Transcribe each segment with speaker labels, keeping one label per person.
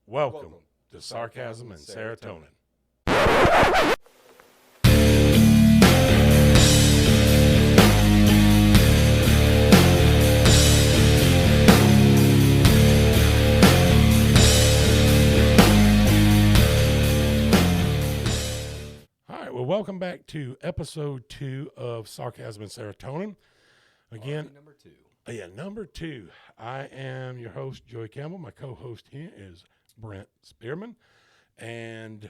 Speaker 1: Welcome to Sarcasm and Serotonin. All right, well, welcome back to episode 2 of Sarcasm and Serotonin. Again, number two. I am your host, Joey Campbell. My co-host here is Brent Spearman. And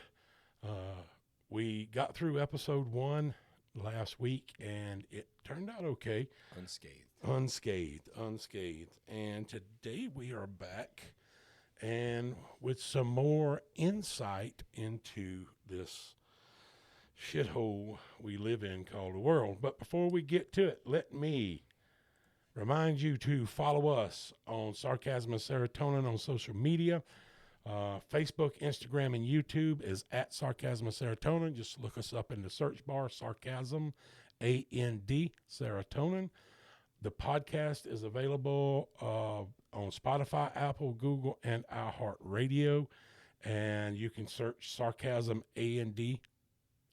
Speaker 1: we got through episode 1 last week, and it turned out okay. Unscathed. And today we are back and with some more insight into this shithole we live in called the world. But before we get to it, let me remind you to follow us on Sarcasm and Serotonin on social media. Facebook, Instagram, and YouTube is at Sarcasm and Serotonin. Just look us up in the search bar, Sarcasm, A-N-D, Serotonin. The podcast is available on Spotify, Apple, Google, and iHeartRadio. And you can search Sarcasm, A-N-D,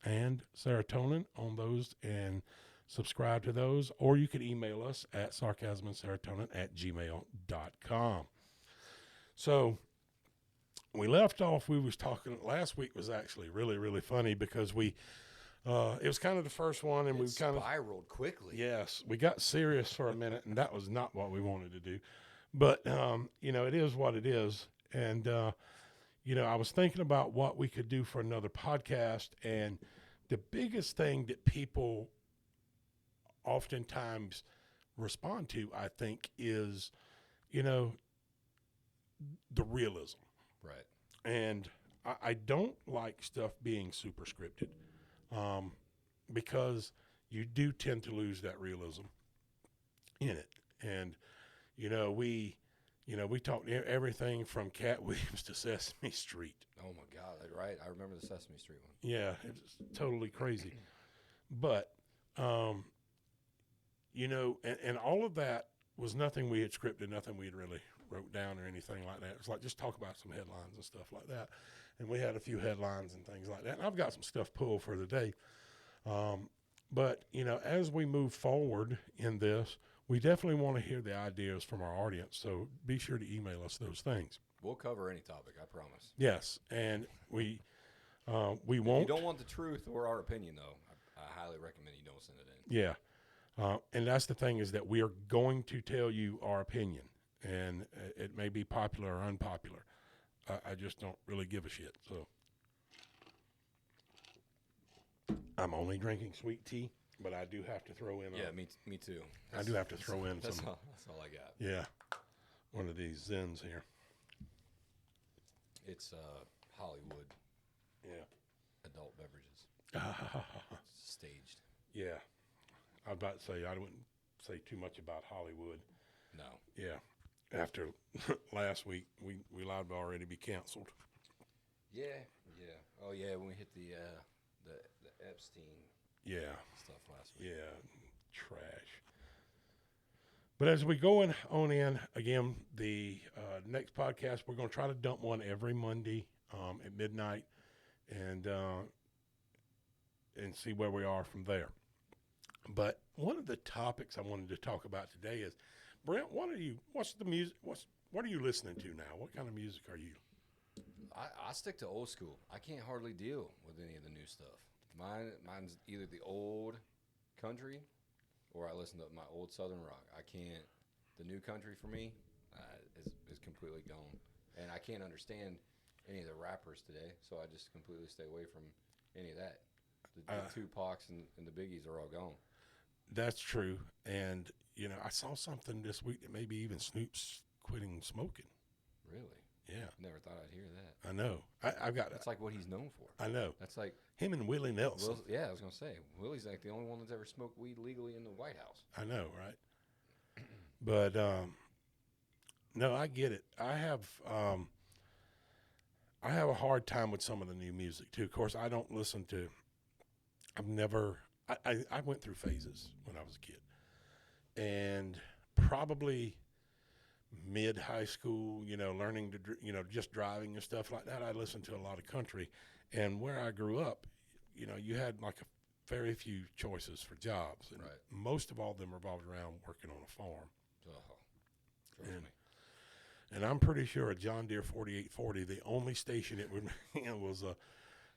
Speaker 1: and Serotonin on those and subscribe to those. Or you can email us at sarcasmandserotonin@gmail.com. So we left off, we was talking, last week was actually really, really funny because we, it was kind of the first one and we kind of
Speaker 2: spiraled quickly.
Speaker 1: Yes, we got serious for a minute and that was not what we wanted to do. But, it is what it is. And, I was thinking about what we could do for another podcast. And the biggest thing that people oftentimes respond to, I think, is, the realism.
Speaker 2: Right.
Speaker 1: And I don't like stuff being super scripted because you do tend to lose that realism in it. And, we talked everything from Cat Williams to Sesame Street.
Speaker 2: Oh, my God. Right. I remember the Sesame Street one.
Speaker 1: Yeah, it's totally crazy. But, and all of that was nothing we had scripted, nothing we had really wrote down or anything like that. It's like just talk about some headlines and stuff like that. And we had a few headlines and things like that. And I've got some stuff pulled for today. But, as we move forward in this, we definitely want to hear the ideas from our audience. So be sure to email us those things.
Speaker 2: We'll cover any topic, I promise.
Speaker 1: Yes. And we won't.
Speaker 2: If you don't want the truth or our opinion, though, I highly recommend you don't send it in.
Speaker 1: Yeah. And that's the thing, is that we are going to tell you our opinion. And it may be popular or unpopular. I just don't really give a shit. So I'm only drinking sweet tea, but I do have to throw in.
Speaker 2: Yeah, me too.
Speaker 1: I do have to throw in
Speaker 2: that's
Speaker 1: some.
Speaker 2: That's all I got.
Speaker 1: Yeah, one of these Zens here.
Speaker 2: It's Hollywood.
Speaker 1: Yeah.
Speaker 2: Adult beverages. Staged.
Speaker 1: Yeah, I was about to say I wouldn't say too much about Hollywood.
Speaker 2: No.
Speaker 1: Yeah. After last week, we allowed to already be canceled.
Speaker 2: Yeah. Oh yeah, when we hit the Epstein stuff last week.
Speaker 1: Yeah, trash. But as we go on in, again, the next podcast, we're going to try to dump one every Monday at midnight and see where we are from there. But one of the topics I wanted to talk about today is, Brent, what's the music, what are you listening to now? What kind of music are you?
Speaker 2: I stick to old school. I can't hardly deal with any of the new stuff. Mine's either the old country or I listen to my old Southern rock. The new country for me is completely gone. And I can't understand any of the rappers today, so I just completely stay away from any of that. The Tupacs and the Biggies are all gone.
Speaker 1: That's true. And, I saw something this week that maybe even Snoop's quitting smoking.
Speaker 2: Really?
Speaker 1: Yeah.
Speaker 2: Never thought I'd hear that.
Speaker 1: I know. I've got.
Speaker 2: That's like what he's known for.
Speaker 1: I know.
Speaker 2: That's like
Speaker 1: him and Willie Nelson.
Speaker 2: Yeah, I was gonna say Willie's like the only one that's ever smoked weed legally in the White House.
Speaker 1: I know, right? But no, I get it. I have a hard time with some of the new music too. Of course, I don't listen to. I went through phases when I was a kid, and probably mid high school, learning to, just driving and stuff like that, I listened to a lot of country. And where I grew up, you had like very few choices for jobs. And most of all of them revolved around working on a farm.
Speaker 2: Oh, trust me.
Speaker 1: And I'm pretty sure a John Deere 4840, the only station it would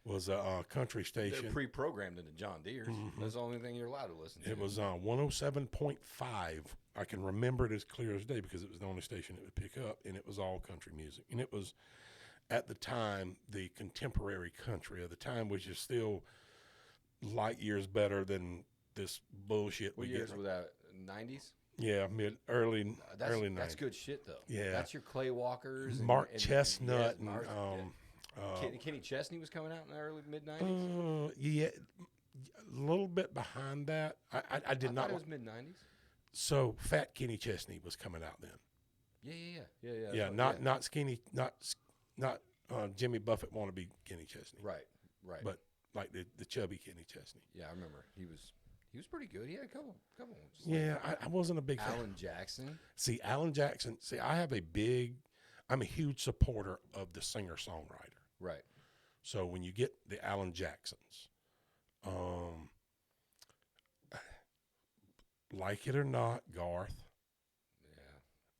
Speaker 1: was a country station.
Speaker 2: They're pre-programmed into John Deere's. Mm-hmm. That's the only thing you're allowed to listen to.
Speaker 1: It was 107.5. I can remember it as clear as day because it was the only station it would pick up, and it was all country music. And it was, at the time, the contemporary country of the time, which is still light years better than this bullshit.
Speaker 2: What years was that? 90s?
Speaker 1: Yeah, early 90s.
Speaker 2: That's good shit, though.
Speaker 1: Yeah.
Speaker 2: That's your Clay Walkers.
Speaker 1: Mark Chestnut.
Speaker 2: Kenny Chesney was coming out in the early mid-90s?
Speaker 1: Yeah, a little bit behind that. I did not.
Speaker 2: Thought it was mid-90s.
Speaker 1: So Fat Kenny Chesney was coming out then.
Speaker 2: Yeah.
Speaker 1: Not skinny, not Jimmy Buffett wannabe Kenny Chesney.
Speaker 2: Right.
Speaker 1: But like the chubby Kenny Chesney.
Speaker 2: Yeah, I remember. He was pretty good. He had a couple ones.
Speaker 1: Yeah, I wasn't a big fan.
Speaker 2: Alan Jackson.
Speaker 1: See, Alan Jackson. See, I'm a huge supporter of the singer-songwriter.
Speaker 2: Right.
Speaker 1: So when you get the Alan Jacksons, like it or not, Garth.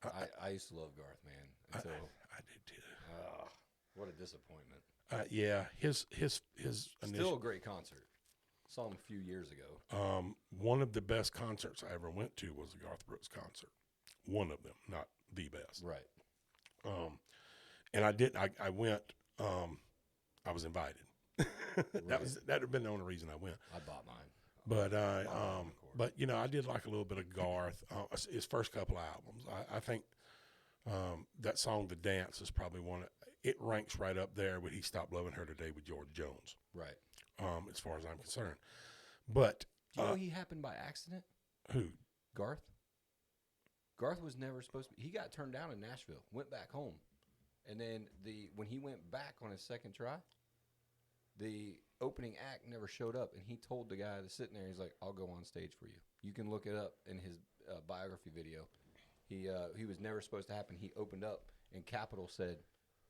Speaker 2: Yeah. I used to love Garth, man. Until
Speaker 1: I did too.
Speaker 2: What a disappointment.
Speaker 1: Yeah, his
Speaker 2: Still a great concert. Saw him a few years ago.
Speaker 1: One of the best concerts I ever went to was the Garth Brooks concert. One of them, not the best.
Speaker 2: Right.
Speaker 1: And I went. I was invited. That had been the only reason I went.
Speaker 2: I bought mine.
Speaker 1: But I did like a little bit of Garth. His first couple of albums. I think that song, "The Dance," is probably one. It ranks right up there with "He Stopped Loving Her Today" with George Jones.
Speaker 2: Right.
Speaker 1: As far as I'm concerned. But
Speaker 2: do you know he happened by accident?
Speaker 1: Who?
Speaker 2: Garth. Garth was never supposed to be. He got turned down in Nashville. Went back home, and then when he went back on his second try, the opening act never showed up, and he told the guy that's sitting there, he's like, "I'll go on stage for you." You can look it up in his biography video. He was never supposed to happen. He opened up, and Capitol said,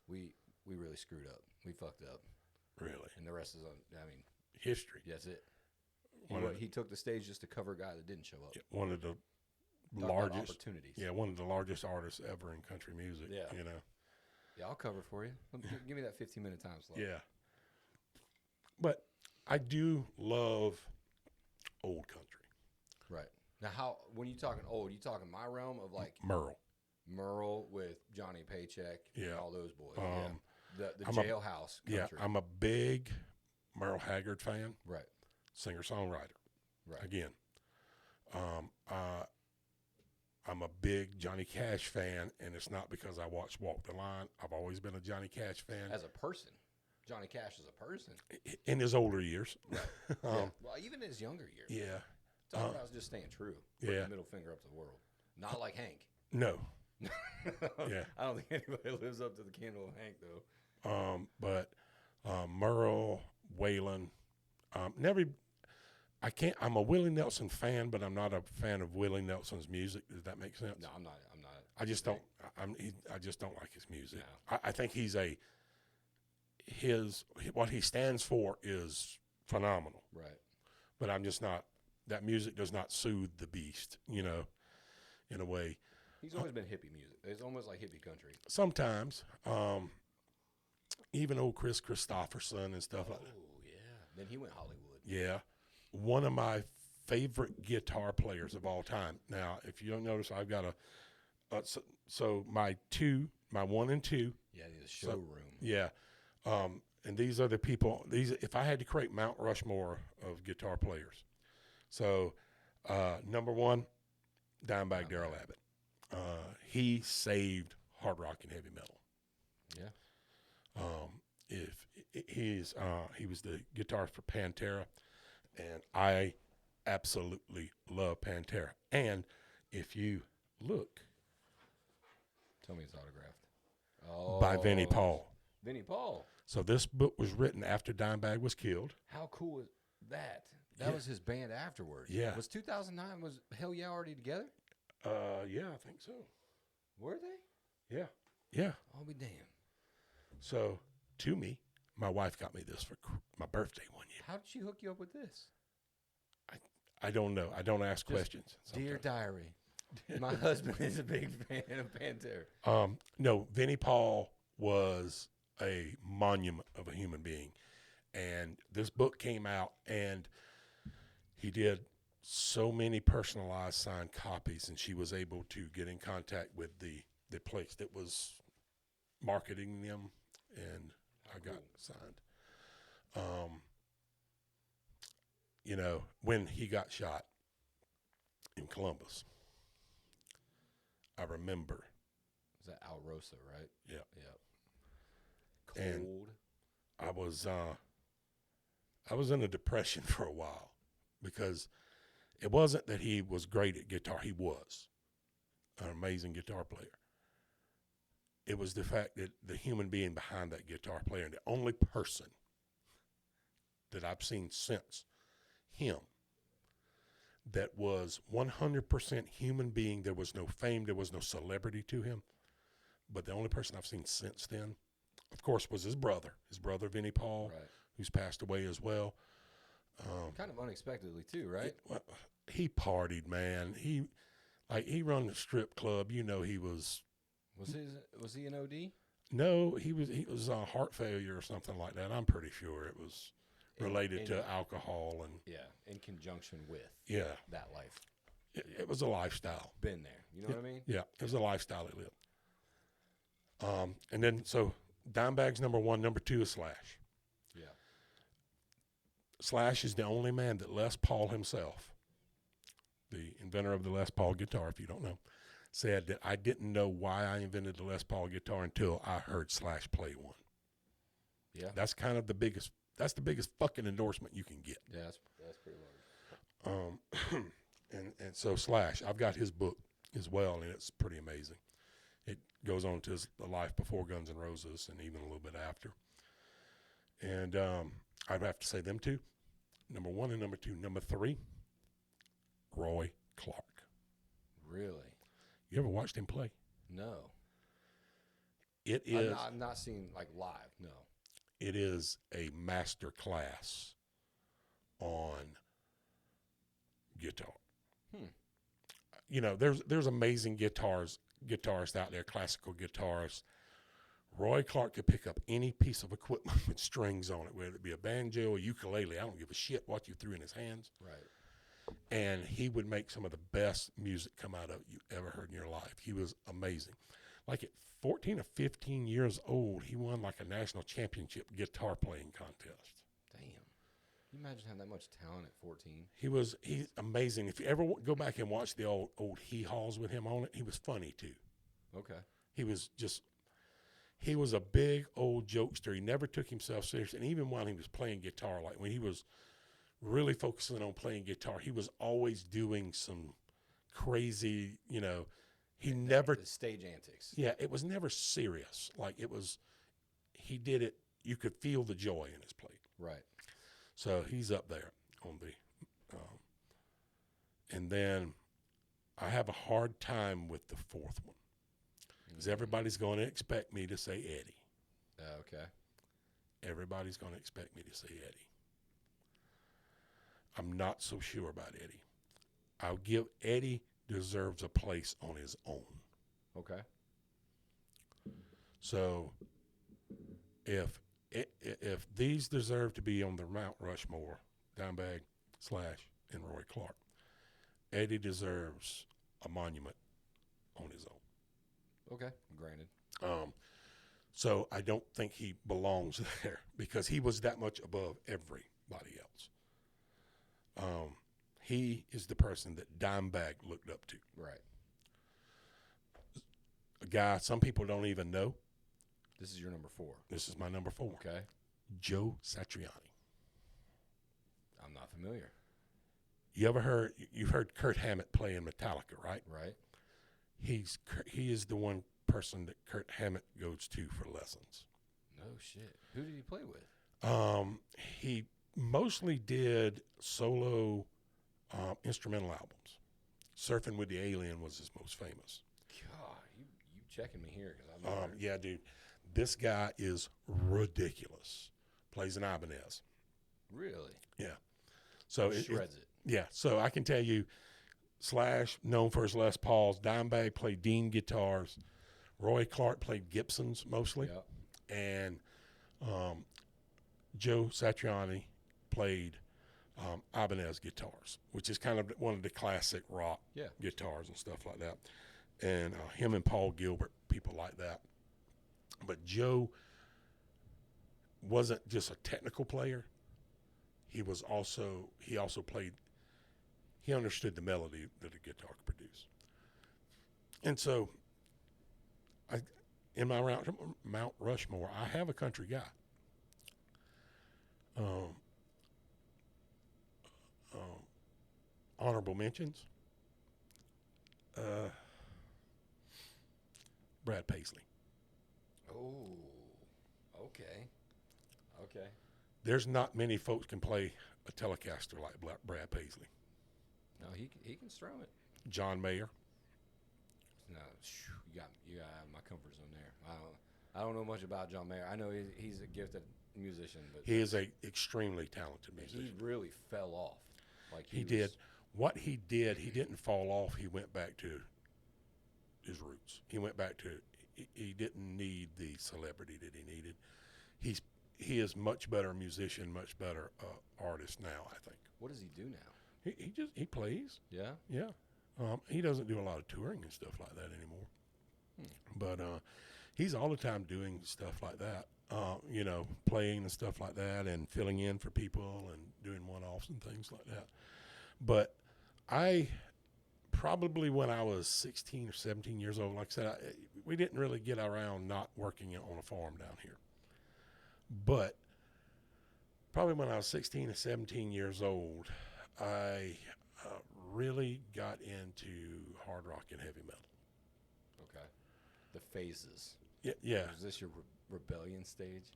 Speaker 2: "We really screwed up. We fucked up."
Speaker 1: Really?
Speaker 2: And the rest is
Speaker 1: history.
Speaker 2: That's it. He took the stage just to cover a guy that didn't show up.
Speaker 1: Yeah, one of the largest opportunities. Yeah, one of the largest artists ever in country music.
Speaker 2: Yeah. Yeah, I'll cover for you. Give me that 15-minute time slot.
Speaker 1: Yeah. But I do love old country.
Speaker 2: Right. Now, when you talking old, you talking my realm of like Merle with Johnny Paycheck, and all those boys. The Jailhouse country.
Speaker 1: Yeah, I'm a big Merle Haggard fan.
Speaker 2: Right.
Speaker 1: Singer-songwriter.
Speaker 2: Right.
Speaker 1: Again. I'm a big Johnny Cash fan, and it's not because I watched Walk the Line. I've always been a Johnny Cash fan.
Speaker 2: As a person. Johnny Cash is a person.
Speaker 1: In his older years.
Speaker 2: Right. Well, even in his younger years.
Speaker 1: Yeah.
Speaker 2: Talking about just staying true. Putting the middle finger up to the world. Not like Hank.
Speaker 1: No.
Speaker 2: Yeah. I don't think anybody lives up to the candle of Hank, though.
Speaker 1: But Merle, Waylon, I'm a Willie Nelson fan, but I'm not a fan of Willie Nelson's music. Does that make sense?
Speaker 2: No, I'm not.
Speaker 1: I just don't like his music.
Speaker 2: No.
Speaker 1: I think what he stands for is phenomenal.
Speaker 2: Right.
Speaker 1: But I'm just not. That music does not soothe the beast, in a way.
Speaker 2: He's always been hippie music. It's almost like hippie country.
Speaker 1: Sometimes, even old Chris Christopherson and stuff like that.
Speaker 2: Oh yeah. Then he went Hollywood.
Speaker 1: Yeah. One of my favorite guitar players of all time. Now, if you don't notice, I've got my 1 and 2.
Speaker 2: Yeah, the showroom.
Speaker 1: Yeah. And these are the people, if I had to create Mount Rushmore of guitar players. So, number 1, Dimebag Darrell Abbott. He saved hard rock and heavy metal.
Speaker 2: Yeah.
Speaker 1: He was the guitarist for Pantera, and I absolutely love Pantera. And if you look,
Speaker 2: tell me it's autographed.
Speaker 1: By Vinnie Paul.
Speaker 2: Vinnie Paul.
Speaker 1: So this book was written after Dimebag was killed.
Speaker 2: How cool is that? That was his band afterwards.
Speaker 1: Yeah.
Speaker 2: Was 2009, was Hell Yeah already together?
Speaker 1: Yeah, I think so.
Speaker 2: Were they?
Speaker 1: Yeah. Yeah.
Speaker 2: I'll be damned.
Speaker 1: So, to me, my wife got me this for my birthday one year.
Speaker 2: How did she hook you up with this?
Speaker 1: I don't know. I don't ask questions.
Speaker 2: Dear diary, my husband is a big fan of Pantera.
Speaker 1: No, Vinnie Paul was a monument of a human being. And this book came out, and he did so many personalized signed copies, and she was able to get in contact with the place that was marketing them, and I got signed. You know, when he got shot in Columbus, I remember.
Speaker 2: Is that Alrosa, right?
Speaker 1: Yeah.
Speaker 2: Cold.
Speaker 1: And I was in a depression for a while because it wasn't that he was great at guitar. He was an amazing guitar player. It was the fact that the human being behind that guitar player, and the only person that I've seen since him that was 100% human being. There was no fame. There was no celebrity to him. But the only person I've seen since then, of course, was his brother Vinnie Paul,
Speaker 2: Right.
Speaker 1: who's passed away as well.
Speaker 2: Kind of unexpectedly too, right?
Speaker 1: He partied, man. He run the strip club. You know, he was.
Speaker 2: Was he an OD?
Speaker 1: No, he was heart failure or something like that. I'm pretty sure it was related to alcohol and.
Speaker 2: Yeah, in conjunction with.
Speaker 1: Yeah.
Speaker 2: That life.
Speaker 1: It was a lifestyle.
Speaker 2: Been there. You know what I mean?
Speaker 1: Yeah, it was a lifestyle he lived. And then so Dimebag's number 1, number 2 is Slash.
Speaker 2: Yeah.
Speaker 1: Slash is the only man that Les Paul himself, the inventor of the Les Paul guitar, if you don't know, said that I didn't know why I invented the Les Paul guitar until I heard Slash play one.
Speaker 2: Yeah.
Speaker 1: That's kind of the biggest fucking endorsement you can get.
Speaker 2: Yeah, that's pretty large.
Speaker 1: And so Slash, I've got his book as well, and it's pretty amazing. It goes on to the life before Guns N' Roses and even a little bit after. And I'd have to say them two, number 1 and number 2. Number 3, Roy Clark.
Speaker 2: Really?
Speaker 1: You ever watched him play?
Speaker 2: No.
Speaker 1: It is.
Speaker 2: I'm not seeing like live. No.
Speaker 1: It is a master class on guitar. You know, there's amazing guitarists out there, classical guitarists. Roy Clark could pick up any piece of equipment with strings on it, whether it be a banjo, a ukulele. I don't give a shit what you threw in his hands.
Speaker 2: Right.
Speaker 1: And he would make some of the best music come out of it you ever heard in your life. He was amazing. Like at 14 or 15 years old, he won like a national championship guitar playing contest.
Speaker 2: Damn. Can you imagine having that much talent at 14?
Speaker 1: He's amazing. If you ever go back and watch the old hee-haws with him on it, he was funny too.
Speaker 2: Okay.
Speaker 1: He was a big old jokester. He never took himself serious. And even while he was playing guitar, like when he was really focusing on playing guitar, he was always doing some crazy, you know, the
Speaker 2: stage antics.
Speaker 1: Yeah, it was never serious. Like he did it, you could feel the joy in his play.
Speaker 2: Right.
Speaker 1: So he's up there on the, and then I have a hard time with the 4th one. Because everybody's going to expect me to say Eddie.
Speaker 2: Okay.
Speaker 1: Everybody's going to expect me to say Eddie. I'm not so sure about Eddie. I'll give Eddie deserves a place on his own.
Speaker 2: Okay.
Speaker 1: So if these deserve to be on the Mount Rushmore, Dimebag, Slash, and Roy Clark, Eddie deserves a monument on his own.
Speaker 2: Okay, granted.
Speaker 1: So I don't think he belongs there because he was that much above everybody else. He is the person that Dimebag looked up to.
Speaker 2: Right.
Speaker 1: A guy some people don't even know.
Speaker 2: This is your number 4.
Speaker 1: This is my number 4.
Speaker 2: Okay.
Speaker 1: Joe Satriani.
Speaker 2: I'm not familiar.
Speaker 1: You've heard Kurt Hammett play in Metallica, right?
Speaker 2: Right.
Speaker 1: He is the one person that Kurt Hammett goes to for lessons.
Speaker 2: No shit. Who did he play with?
Speaker 1: He mostly did solo instrumental albums. Surfing with the Alien was his most famous.
Speaker 2: God, checking me here because I've never.
Speaker 1: Yeah, dude. This guy is ridiculous. Plays an Ibanez.
Speaker 2: Really?
Speaker 1: Yeah. So
Speaker 2: Shreds it.
Speaker 1: Yeah. So I can tell you, Slash, known for his Les Pauls, Dimebag played Dean guitars, Roy Clark played Gibsons mostly,
Speaker 2: Yep.
Speaker 1: and Joe Satriani played Ibanez guitars, which is kind of one of the classic rock guitars and stuff like that. And him and Paul Gilbert, people like that. But Joe wasn't just a technical player. He also played, he understood the melody that a guitar could produce. And so in my Mount Rushmore, I have a country guy. Honorable mentions. Brad Paisley.
Speaker 2: Oh, okay. Okay.
Speaker 1: There's not many folks can play a Telecaster like Brad Paisley.
Speaker 2: No, he can strum it.
Speaker 1: John Mayer.
Speaker 2: No, you got my comfort zone there. I don't know much about John Mayer. I know he's a gifted musician, but
Speaker 1: He is a extremely talented musician.
Speaker 2: he really fell off. Like
Speaker 1: He did. What he did, he didn't fall off. He went back to his roots. He went back to, he didn't need the celebrity that he needed. He is much better musician, much better artist now, I think.
Speaker 2: What does he do now?
Speaker 1: He plays.
Speaker 2: Yeah?
Speaker 1: Yeah. He doesn't do a lot of touring and stuff like that anymore. But he's all the time doing stuff like that, playing and stuff like that and filling in for people and doing one-offs and things like that. But I probably when I was 16 or 17 years old, like I said, we didn't really get around not working on a farm down here. But probably when I was 16 or 17 years old, I really got into hard rock and heavy metal.
Speaker 2: Okay. The phases.
Speaker 1: Yeah.
Speaker 2: Was this your rebellion stage?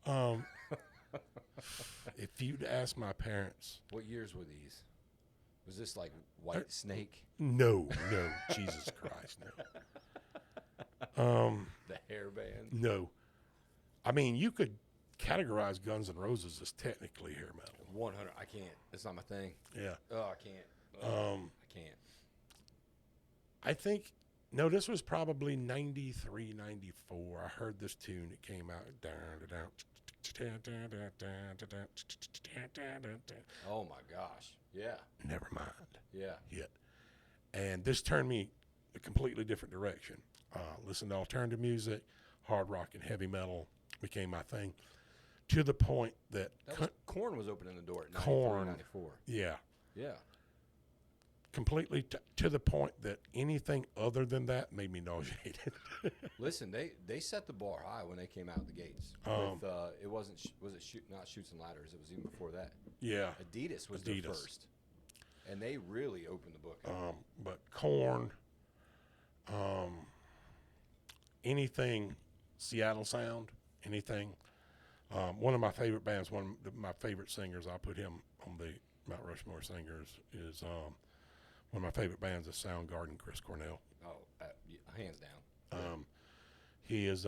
Speaker 1: If you'd ask my parents.
Speaker 2: What years were these? Was this like White Snake?
Speaker 1: No, Jesus Christ, no.
Speaker 2: The hair band?
Speaker 1: No. I mean, you could categorize Guns N' Roses as technically hair metal.
Speaker 2: 100. I can't. It's not my thing.
Speaker 1: Yeah.
Speaker 2: Oh, I can't. I can't.
Speaker 1: I think, no, this was probably 93, 94. I heard this tune. It came out.
Speaker 2: Oh, my gosh. Yeah.
Speaker 1: Never mind.
Speaker 2: Yeah.
Speaker 1: Yet. And this turned me a completely different direction. Listened to alternative music, hard rock and heavy metal became my thing. To the point that
Speaker 2: Korn was opening the door at 93, 94.
Speaker 1: Yeah.
Speaker 2: Yeah.
Speaker 1: Completely to the point that anything other than that made me nauseated.
Speaker 2: Listen, they set the bar high when they came out the gates. With, it wasn't not Chutes and Ladders. It was even before that.
Speaker 1: Yeah.
Speaker 2: Adidas was their first, and they really opened the book.
Speaker 1: But Korn, anything Seattle sound, anything. One of my favorite bands, one of my favorite singers, I put him on the Mount Rushmore singers, is one of my favorite bands is Soundgarden, Chris Cornell.
Speaker 2: Oh, hands down.
Speaker 1: He is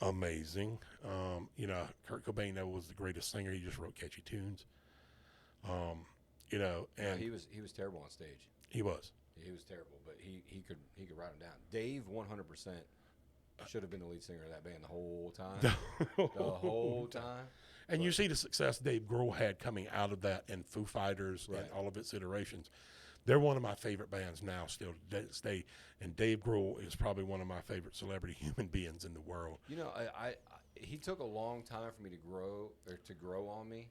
Speaker 1: amazing. Kurt Cobain was the greatest singer. He just wrote catchy tunes. And
Speaker 2: he was terrible on stage.
Speaker 1: He was
Speaker 2: terrible, but he could write him down. Dave 100% should have been the lead singer of that band the whole time. The whole time.
Speaker 1: And you see the success Dave Grohl had coming out of that and Foo Fighters and all of its iterations. They're one of my favorite bands now still to this day. And Dave Grohl is probably one of my favorite celebrity human beings in the world.
Speaker 2: You know, he took a long time for me to grow on me.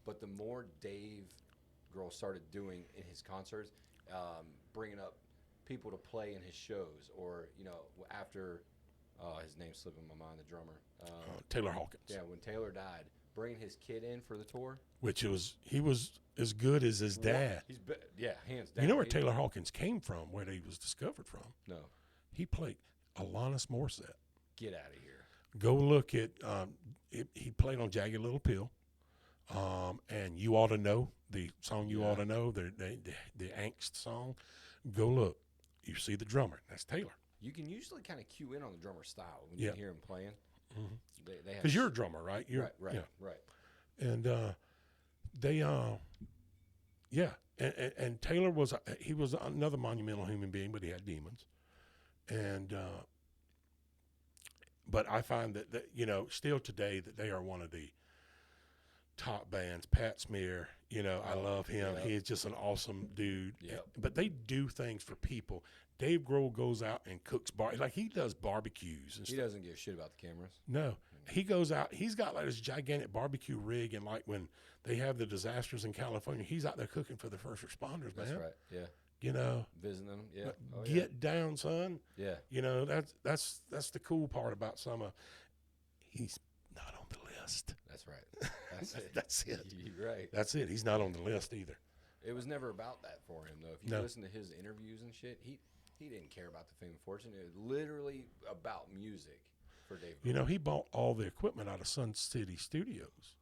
Speaker 2: But the more Dave Grohl started doing in his concerts, bringing up people to play in his shows, or after his name's slipping my mind, the drummer
Speaker 1: Taylor Hawkins.
Speaker 2: Yeah, when Taylor died, bringing his kid in for the tour,
Speaker 1: he was as good as his dad.
Speaker 2: Hands down.
Speaker 1: You know where Taylor Hawkins came from? Where he was discovered from?
Speaker 2: No.
Speaker 1: He played Alanis Morissette.
Speaker 2: Get out of here.
Speaker 1: Go look at. He played on Jagged Little Pill, and You Ought to Know, the song You Ought to Know, the angst song. Go look. You see the drummer. That's Taylor.
Speaker 2: You can usually kind of cue in on the drummer's style when you hear him playing.
Speaker 1: Because you're a drummer, right? You're,
Speaker 2: right.
Speaker 1: And and Taylor was another monumental human being, but he had demons. And but I find that still today that they are one of the top bands. Pat Smear, I love him.
Speaker 2: Yeah.
Speaker 1: He is just an awesome dude.
Speaker 2: Yep.
Speaker 1: But they do things for people. Dave Grohl goes out and cooks he does barbecues and
Speaker 2: He
Speaker 1: stuff.
Speaker 2: doesn't give a shit about the cameras.
Speaker 1: No, he goes out. He's got like this gigantic barbecue rig, and like when they have the disasters in California, he's out there cooking for the first responders, man.
Speaker 2: That's right. Yeah. Visiting them. Yeah.
Speaker 1: Get down, son.
Speaker 2: Yeah.
Speaker 1: That's the cool part about he's not on the list.
Speaker 2: That's right. That's it.
Speaker 1: That's it.
Speaker 2: You're right.
Speaker 1: That's it. He's not on the list either.
Speaker 2: It was never about that for him, though. If you listen to his interviews and shit, he didn't care about the fame and fortune. It was literally about music for Dave Grohl.
Speaker 1: He bought all the equipment out of Sun City Studios.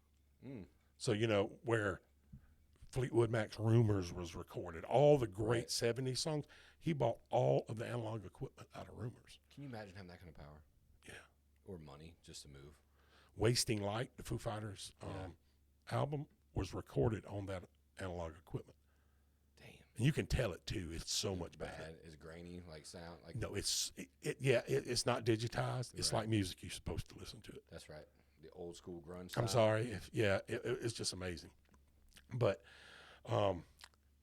Speaker 2: Mm.
Speaker 1: So, where Fleetwood Mac's Rumors was recorded, all the great 70s songs, he bought all of the analog equipment out of Rumors.
Speaker 2: Can you imagine having that kind of power?
Speaker 1: Yeah.
Speaker 2: Or money just to move?
Speaker 1: Wasting Light, the Foo Fighters album, was recorded on that analog equipment.
Speaker 2: Damn.
Speaker 1: And you can tell it, too. It's so much better.
Speaker 2: It's grainy, like sound? Like
Speaker 1: No, it's not digitized. It's like music you're supposed to listen to it.
Speaker 2: That's right. The old school grunge
Speaker 1: I'm
Speaker 2: style.
Speaker 1: sorry. It's just amazing. But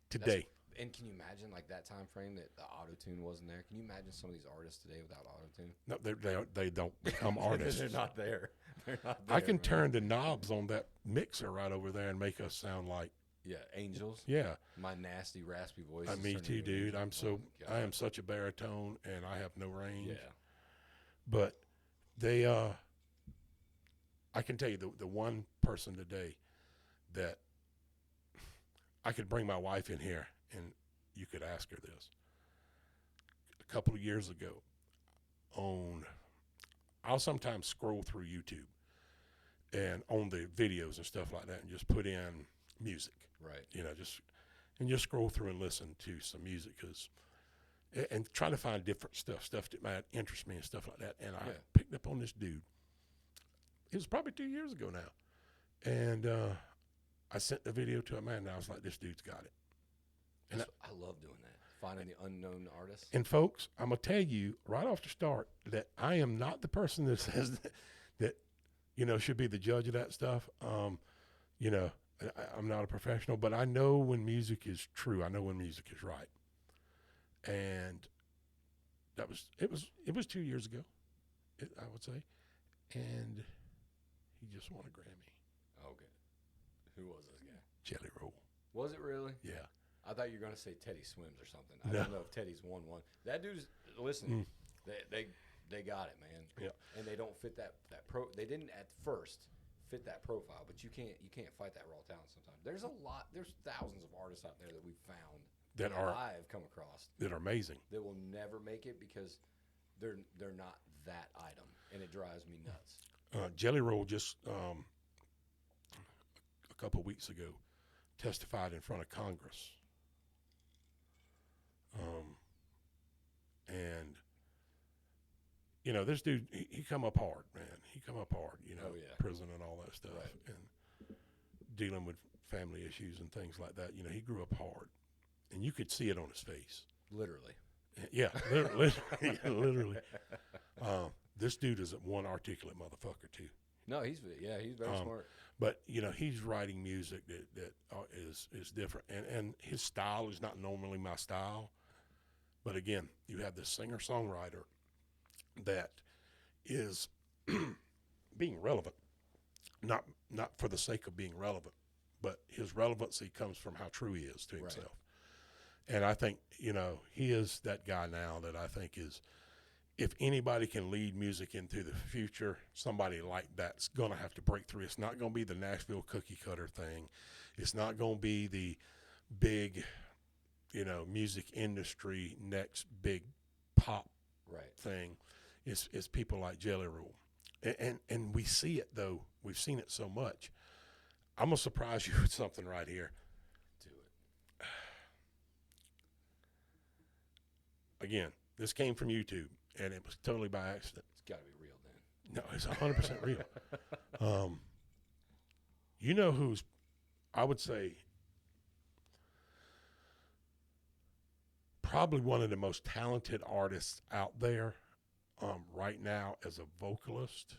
Speaker 1: today.
Speaker 2: And can you imagine like that time frame that the auto-tune wasn't there? Can you imagine some of these artists today without auto-tune?
Speaker 1: No, they don't become artists.
Speaker 2: They're not there. They're not there.
Speaker 1: I can turn the knobs on that mixer right over there and make us sound like
Speaker 2: angels.
Speaker 1: Yeah.
Speaker 2: My nasty raspy voice.
Speaker 1: Me too, dude. I am such a baritone and I have no range.
Speaker 2: Yeah.
Speaker 1: But they I can tell you the one person today that I could bring my wife in here and you could ask her this. A couple of years ago I'll sometimes scroll through YouTube and on the videos and stuff like that and just put in music.
Speaker 2: Right.
Speaker 1: Just scroll through and listen to some music and try to find different stuff that might interest me and stuff like that. And I picked up on this dude. It was probably 2 years ago now. And I sent the video to a man and I was like, this dude's got it. And
Speaker 2: I love doing that. Finding the unknown artist.
Speaker 1: And folks, I'm going to tell you right off the start that I am not the person that says that should be the judge of that stuff. I'm not a professional, but I know when music is true. I know when music is right. And it was 2 years ago, I would say. And he just won a Grammy.
Speaker 2: Okay. Who was this guy?
Speaker 1: Jelly Roll.
Speaker 2: Was it really?
Speaker 1: Yeah.
Speaker 2: I thought you were going to say Teddy Swims or something. I
Speaker 1: No.
Speaker 2: don't know if Teddy's won one. That dude's, listen, they got it, man.
Speaker 1: Yeah.
Speaker 2: And they don't fit that they didn't at first fit that profile, but you can't fight that raw talent sometimes. There's thousands of artists out there that we've found that I've come across
Speaker 1: that are amazing
Speaker 2: that will never make it because they're not that item, and it drives me nuts.
Speaker 1: Jelly Roll just a couple of weeks ago testified in front of Congress. And this dude, he come up hard, man. He come up hard, prison and all that stuff, and dealing with family issues and things like that. He grew up hard, and you could see it on his face.
Speaker 2: Literally.
Speaker 1: Yeah, literally. This dude is one articulate motherfucker too.
Speaker 2: No, he's very smart.
Speaker 1: But he's writing music that is different, and his style is not normally my style. But again, you have this singer-songwriter that is being relevant, not for the sake of being relevant, but his relevancy comes from how true he is to himself. Right. And I think he is that guy now that I think is, if anybody can lead music into the future, somebody like that's going to have to break through. It's not going to be the Nashville cookie cutter thing. It's not going to be the big, music industry next big pop thing. It's people like Jelly Roll. And we see it, though. We've seen it so much. I'm going to surprise you with something right here.
Speaker 2: Do it.
Speaker 1: Again, this came from YouTube. and it was totally by accident.
Speaker 2: It's got to be real then.
Speaker 1: No, it's 100% real. You know who's, I would say, probably one of the most talented artists out there right now as a vocalist.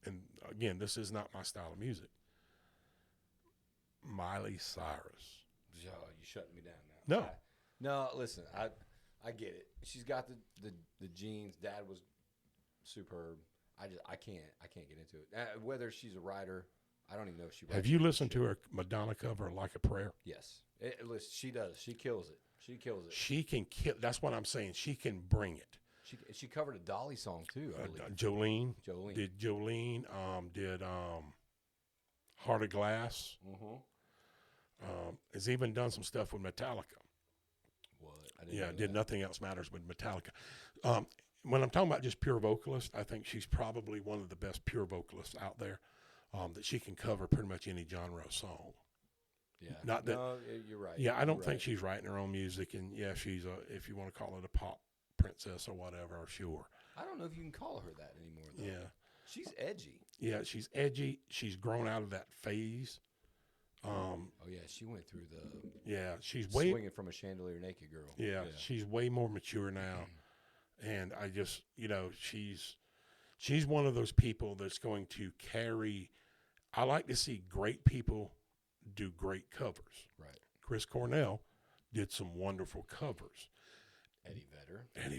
Speaker 1: And again, this is not my style of music. Miley Cyrus.
Speaker 2: Oh, you shutting me down now.
Speaker 1: No.
Speaker 2: No, listen, I get it. She's got the genes. Dad was superb. I can't get into it. Whether she's a writer, I don't even know if she writes.
Speaker 1: Have you listened to her Madonna cover, Like a Prayer?
Speaker 2: Yes. Listen, she does. She kills it. She kills it.
Speaker 1: She can kill. That's what I'm saying. She can bring it.
Speaker 2: She covered a Dolly song too, I believe.
Speaker 1: Jolene.
Speaker 2: Jolene.
Speaker 1: Did Jolene. Did Heart of Glass. Has even done some stuff with Metallica.
Speaker 2: What? I didn't know
Speaker 1: Did
Speaker 2: that.
Speaker 1: Nothing Else Matters with Metallica. When I'm talking about just pure vocalist, I think she's probably one of the best pure vocalists out there. That she can cover pretty much any genre of song.
Speaker 2: Yeah.
Speaker 1: Not that.
Speaker 2: No, you're right.
Speaker 1: Yeah, I don't think
Speaker 2: right.
Speaker 1: she's writing her own music, and yeah, she's if you want to call it a pop princess or whatever, sure.
Speaker 2: I don't know if you can call her that anymore, though.
Speaker 1: Yeah.
Speaker 2: She's edgy.
Speaker 1: Yeah, she's edgy. She's grown out of that phase.
Speaker 2: Oh yeah, she went through the
Speaker 1: She's way
Speaker 2: swinging from a chandelier naked girl.
Speaker 1: Yeah, she's way more mature now, and I just she's one of those people that's going to carry. I like to see great people do great covers.
Speaker 2: Right.
Speaker 1: Chris Cornell did some wonderful covers.
Speaker 2: Eddie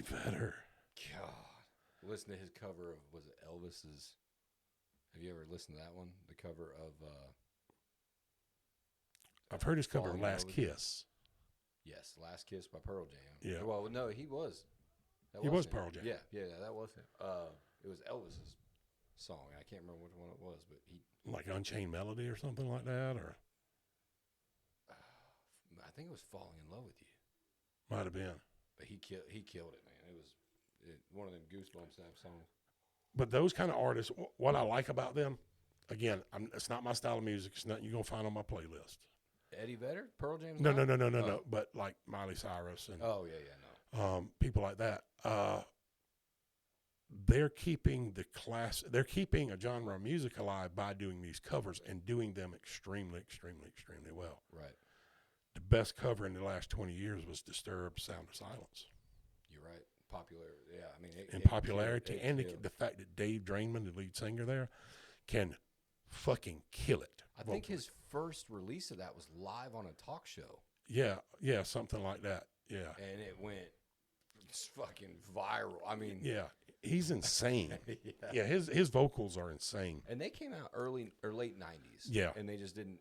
Speaker 2: Vedder.
Speaker 1: God,
Speaker 2: listen to his cover of was it Elvis's? Have you ever listened to that one? The cover of.
Speaker 1: I've heard his cover of
Speaker 2: Falling
Speaker 1: Last
Speaker 2: Over.
Speaker 1: Kiss.
Speaker 2: Yes, Last Kiss by Pearl Jam.
Speaker 1: Yeah.
Speaker 2: Well, no, he was.
Speaker 1: He was
Speaker 2: him.
Speaker 1: Pearl Jam.
Speaker 2: Yeah, that was him. It was Elvis's song. I can't remember which one it was, but he.
Speaker 1: Like Unchained Melody or something like that, or
Speaker 2: I think it was Falling in Love with You.
Speaker 1: might have been.
Speaker 2: But he killed it, man. It was one of them goosebumps type songs.
Speaker 1: But those kind of artists, what I like about them, again, it's not my style of music. It's nothing you're going to find on my playlist.
Speaker 2: Eddie Vedder? Pearl Jam?
Speaker 1: No. But like Miley Cyrus and people like that. They're keeping they're keeping a genre of music alive by doing these covers and doing them extremely, extremely, extremely well.
Speaker 2: Right.
Speaker 1: The best cover in the last 20 years was Disturbed, Sound of Silence.
Speaker 2: You're right. Popular. Yeah, I mean.
Speaker 1: Popularity and the fact that Dave Drainman, the lead singer there, can fucking kill it.
Speaker 2: I think his first release of that was live on a talk show.
Speaker 1: Yeah, something like that. Yeah.
Speaker 2: And it went fucking viral. I mean.
Speaker 1: Yeah, he's insane. Yeah, his vocals are insane.
Speaker 2: And they came out early or late 90s.
Speaker 1: Yeah.
Speaker 2: And they just didn't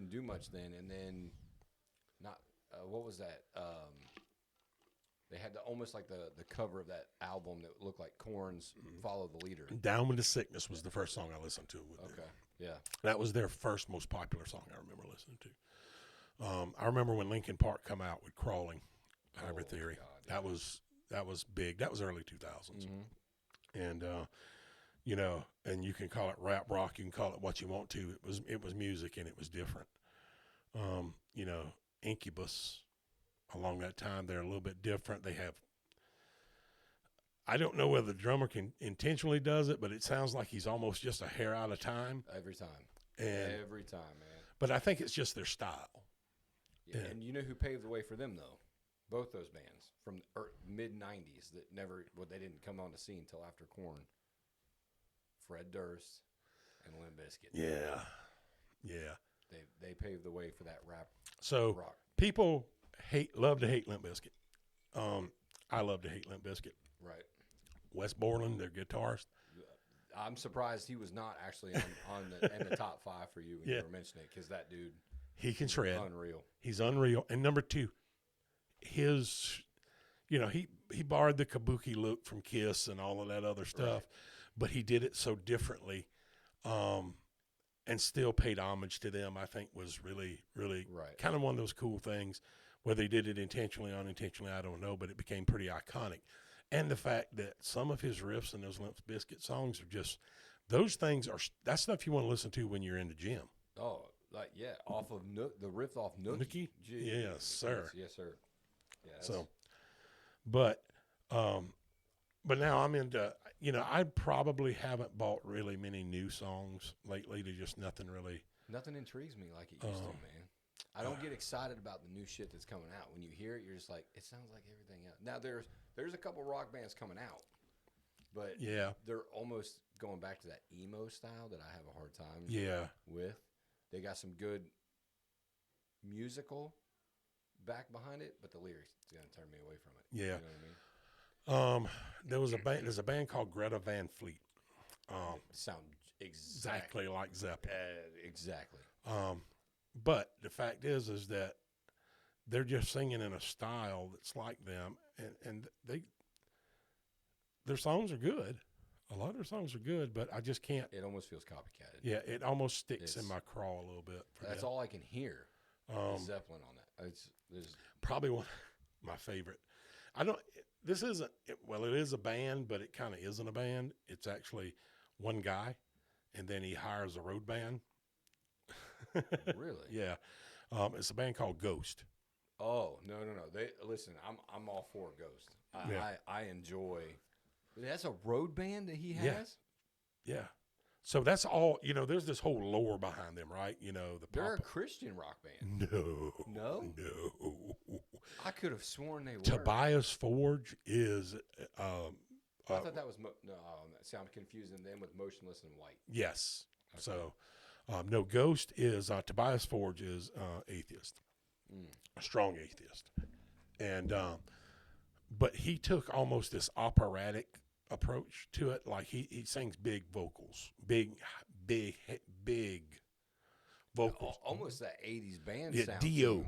Speaker 2: do much then. And then, what was that? They had almost like the cover of that album that looked like Korn's Follow the Leader.
Speaker 1: Down with the Sickness was the first song I listened to.
Speaker 2: Yeah.
Speaker 1: That was their first most popular song I remember listening to. I remember when Linkin Park come out with Crawling, Hybrid Theory.
Speaker 2: God, yeah.
Speaker 1: That was big. That was early 2000s. And, and you can call it rap rock. You can call it what you want to. It was music and it was different. Incubus, along that time, they're a little bit different. They have, I don't know whether the drummer intentionally does it, but it sounds like he's almost just a hair out of time.
Speaker 2: Every time.
Speaker 1: Every
Speaker 2: time, man.
Speaker 1: But I think it's just their style.
Speaker 2: Yeah. And you know who paved the way for them, though? Both those bands from the mid-'90s that they didn't come on the scene until after Korn. Fred Durst and Limp Bizkit.
Speaker 1: Yeah.
Speaker 2: They paved the way for that rap.
Speaker 1: So
Speaker 2: rock.
Speaker 1: People love to hate Limp Bizkit. I love to hate Limp Bizkit.
Speaker 2: Right.
Speaker 1: Wes Borland, their guitarist.
Speaker 2: I'm surprised he was not actually in the top 5 for you when you were mentioning it, because that dude,
Speaker 1: he can shred.
Speaker 2: Unreal.
Speaker 1: He's unreal. And number 2, he borrowed the kabuki look from Kiss and all of that other stuff, but he did it so differently, and still paid homage to them. I think was really, really kind of one of those cool things. Whether he did it intentionally or unintentionally, I don't know, but it became pretty iconic. And the fact that some of his riffs in those Limp Bizkit songs are just, that's stuff you want to listen to when you're in the gym.
Speaker 2: Oh, off of the riff off Nookie.
Speaker 1: Yes, sir.
Speaker 2: Yes, sir. Yeah.
Speaker 1: So, but But now I'm into, I probably haven't bought really many new songs lately. There's just nothing really.
Speaker 2: Nothing intrigues me like it used to, man. I don't get excited about the new shit that's coming out. When you hear it, you're just like, it sounds like everything else. Now there's a couple rock bands coming out, but
Speaker 1: Yeah.
Speaker 2: they're almost going back to that emo style that I have a hard time
Speaker 1: Yeah.
Speaker 2: with. They got some good musical back behind it, but the lyrics is gonna turn me away from it.
Speaker 1: Yeah.
Speaker 2: You know what I mean?
Speaker 1: There's a band called Greta Van Fleet.
Speaker 2: Sound
Speaker 1: Exactly like Zeppelin.
Speaker 2: Exactly.
Speaker 1: But the fact is that they're just singing in a style that's like them, and their songs are good. A lot of their songs are good, but I just can't.
Speaker 2: It almost feels copycatted.
Speaker 1: Yeah, it almost sticks in my craw a little bit.
Speaker 2: That's all I can hear. Is Zeppelin on that. There's
Speaker 1: probably one of my favorite. I don't. This isn't. Well, it is a band, but it kind of isn't a band. It's actually one guy, and then he hires a road band.
Speaker 2: Really?
Speaker 1: Yeah. It's a band called Ghost.
Speaker 2: Oh, no. They listen, I'm all for Ghost. I enjoy. That's a road band that he has?
Speaker 1: Yeah. So that's all, there's this whole lore behind them, right?
Speaker 2: They're a Christian rock band.
Speaker 1: No.
Speaker 2: No? I could have sworn they were.
Speaker 1: Tobias Forge is
Speaker 2: I thought that was see, I'm confusing them with Motionless in White.
Speaker 1: Yes.
Speaker 2: Okay.
Speaker 1: So no, Ghost is Tobias Forge is atheist. A strong atheist. And but he took almost this operatic approach to it. Like he sings big vocals, big vocals.
Speaker 2: Almost that 80s band sound.
Speaker 1: Dio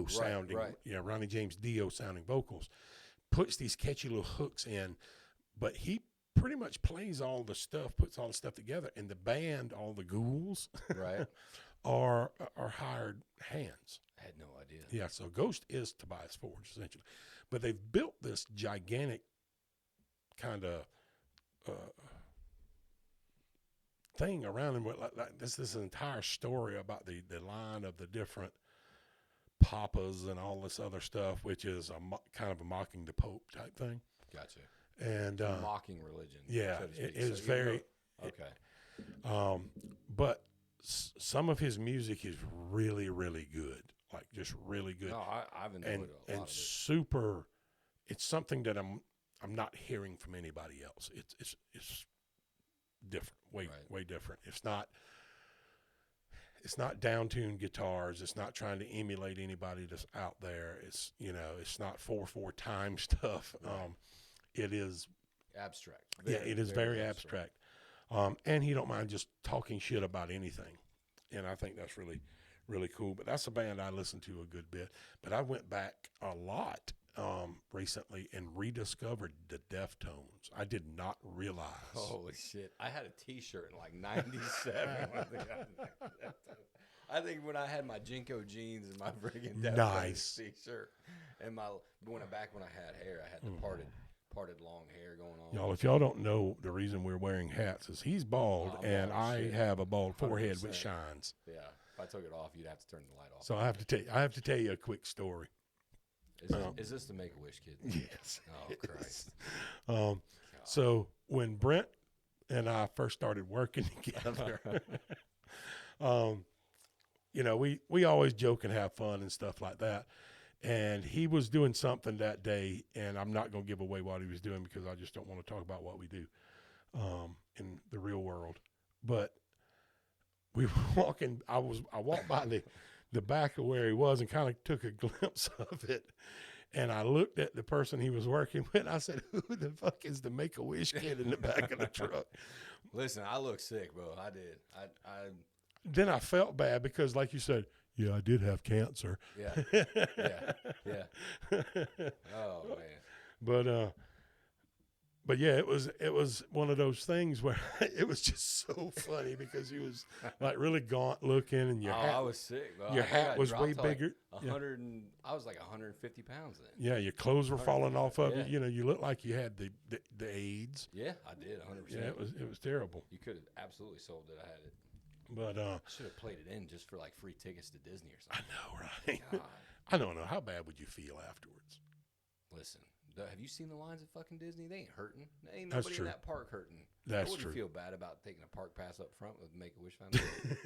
Speaker 1: sounding.
Speaker 2: Right.
Speaker 1: Yeah, Ronnie James Dio sounding vocals. Puts these catchy little hooks in, but he pretty much plays all the stuff, puts all the stuff together, and the band, all the ghouls,
Speaker 2: right,
Speaker 1: are hired hands.
Speaker 2: I had no idea.
Speaker 1: Yeah, so Ghost is Tobias Forge, essentially. But they've built this gigantic kind of thing around them. Like this entire story about the line of the different papas and all this other stuff, which is kind of a mocking the Pope type thing.
Speaker 2: Gotcha.
Speaker 1: And
Speaker 2: mocking religion.
Speaker 1: Yeah,
Speaker 2: so
Speaker 1: it is very
Speaker 2: okay.
Speaker 1: But some of his music is really, really good. Like just really good.
Speaker 2: No, I've enjoyed it a lot
Speaker 1: and
Speaker 2: of it.
Speaker 1: super. It's something that I'm not hearing from anybody else. It's different, way different. It's not down-tuned guitars. It's not trying to emulate anybody that's out there. It's it's not 4/4 time stuff.
Speaker 2: Right.
Speaker 1: It is
Speaker 2: abstract.
Speaker 1: It is very abstract. And he don't mind just talking shit about anything, and I think that's really, really cool. But that's a band I listen to a good bit. But I went back a lot recently and rediscovered the Deftones. I did not realize.
Speaker 2: Holy shit! I had a T-shirt in like '97. I think when I had my Jinko jeans and my friggin' Deftones T-shirt, and when I had hair, I had the parted long hair going on.
Speaker 1: Y'all, if y'all don't know, the reason we're wearing hats is he's bald and I have a bald forehead 100%. Which shines.
Speaker 2: Yeah, if I took it off, you'd have to turn the light off.
Speaker 1: So I have to tell you a quick story.
Speaker 2: Is this the Make-A-Wish kid?
Speaker 1: Yes.
Speaker 2: Oh, Christ.
Speaker 1: So when Brent and I first started working together, we always joke and have fun and stuff like that. And he was doing something that day, and I'm not going to give away what he was doing because I just don't want to talk about what we do in the real world. But we were walking. I walked by the back of where he was and kind of took a glimpse of it. And I looked at the person he was working with. And I said, "Who the fuck is the Make-A-Wish kid in the back of the truck?"
Speaker 2: Listen, I look sick, bro. I did.
Speaker 1: Then I felt bad because, like you said, yeah, I did have cancer.
Speaker 2: Yeah. Oh man.
Speaker 1: But yeah, it was one of those things where it was just so funny because he was like really gaunt looking, and your hat.
Speaker 2: I was sick, bro.
Speaker 1: Your hat was way bigger.
Speaker 2: Like 100. I was like 150 pounds then.
Speaker 1: Yeah, your clothes were falling off of you. You looked like you had the AIDS.
Speaker 2: Yeah, I did 100%.
Speaker 1: Yeah, it was terrible.
Speaker 2: You could have absolutely sold it. I had it.
Speaker 1: But
Speaker 2: should have played it in just for like free tickets to Disney or something.
Speaker 1: I know, right? I don't know. How bad would you feel afterwards?
Speaker 2: Listen, Have you seen the lines at fucking Disney? They ain't hurting. There ain't
Speaker 1: That's
Speaker 2: nobody
Speaker 1: true.
Speaker 2: in that park hurting.
Speaker 1: That's
Speaker 2: I wouldn't
Speaker 1: true.
Speaker 2: feel bad about taking a park pass up front with Make-A-Wish Foundation.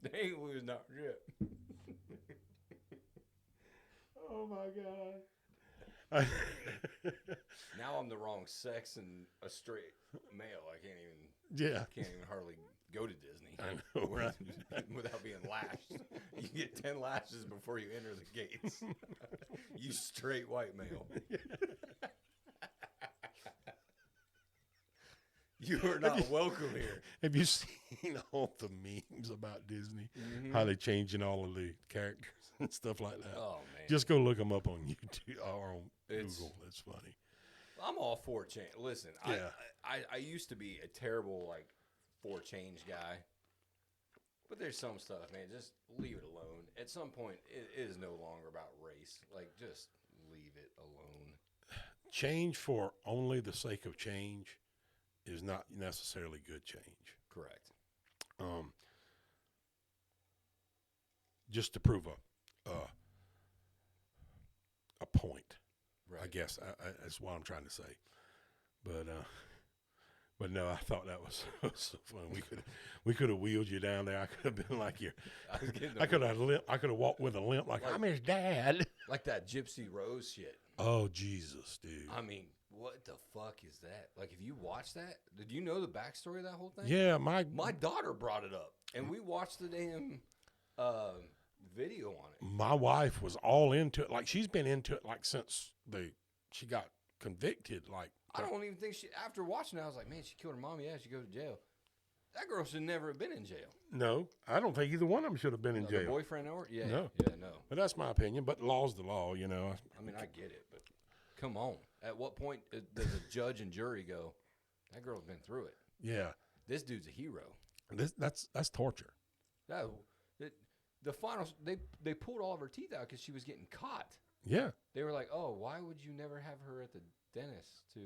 Speaker 2: They ain't losing out shit.
Speaker 1: Oh my God.
Speaker 2: Now I'm the wrong sex and a straight male. I can't even hardly go to Disney.
Speaker 1: I know, right?
Speaker 2: Without being lashed. You get 10 lashes before you enter the gates. You straight white male. You are not welcome here.
Speaker 1: Have you seen all the memes about Disney?
Speaker 2: Mm-hmm.
Speaker 1: How they changing all of the characters and stuff like that?
Speaker 2: Oh, man.
Speaker 1: Just go look them up on YouTube or on Google. That's funny.
Speaker 2: I'm all for change. Listen,
Speaker 1: Yeah.
Speaker 2: I used to be a terrible, like, for change guy. But there's some stuff, man. Just leave it alone. At some point, it is no longer about race. Like, just leave it alone.
Speaker 1: Change for only the sake of change is not necessarily good change.
Speaker 2: Correct.
Speaker 1: Just to prove a point,
Speaker 2: Right.
Speaker 1: I guess that's what I'm trying to say. But no, I thought that was so fun. We could have wheeled you down there. I could have been like your. I could have walked with a limp like I'm his dad.
Speaker 2: Like that Gypsy Rose shit.
Speaker 1: Oh Jesus, dude.
Speaker 2: I mean, what the fuck is that? Like, if you watch that, did you know the backstory of that whole thing?
Speaker 1: Yeah, my
Speaker 2: daughter brought it up, and we watched the damn video on it.
Speaker 1: My wife was all into it. Like, she's been into it like since she got convicted. Like,
Speaker 2: I don't even think after watching it, I was like, man, she killed her mom. Yeah, she go to jail. That girl should never have been in jail.
Speaker 1: No, I don't think either one of them should have been in jail.
Speaker 2: The boyfriend or yeah,
Speaker 1: No.
Speaker 2: Yeah, no.
Speaker 1: But that's my opinion. But law's the law, you know.
Speaker 2: I mean, I get it, but come on. At what point does a judge and jury go, that girl's been through it?
Speaker 1: Yeah.
Speaker 2: This dude's a hero.
Speaker 1: That's torture.
Speaker 2: The finals, they pulled all of her teeth out because she was getting caught.
Speaker 1: Yeah.
Speaker 2: They were like, oh, why would you never have her at the dentist to...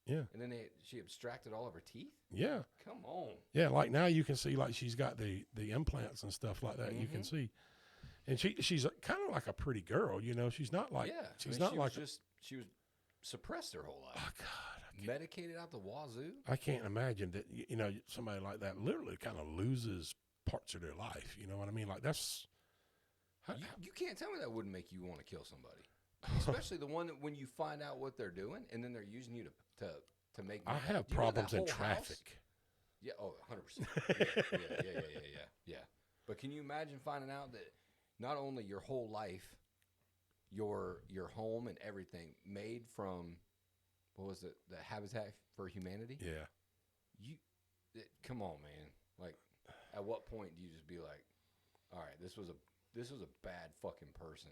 Speaker 1: Yeah.
Speaker 2: And then she abstracted all of her teeth?
Speaker 1: Yeah.
Speaker 2: Come on.
Speaker 1: Yeah, like now you can see like she's got the implants and stuff like that.
Speaker 2: Mm-hmm.
Speaker 1: You can see. And she's kind of like a pretty girl, you know. She's not like
Speaker 2: she was suppressed her whole life.
Speaker 1: Oh God.
Speaker 2: Medicated out the wazoo.
Speaker 1: I can't imagine that, you know, somebody like that literally kind of loses parts of their life. You know what I mean? Like that's.
Speaker 2: You can't tell me that wouldn't make you want to kill somebody. Especially the one that when you find out what they're doing and then they're using you to make.
Speaker 1: I have problems in traffic.
Speaker 2: House? Yeah. Oh, 100%. Yeah. But can you imagine finding out that not only your whole life, your home and everything made from, what was it? The Habitat for Humanity?
Speaker 1: Yeah.
Speaker 2: Come on, man. Like, at what point do you just be like, all right, this was a bad fucking person.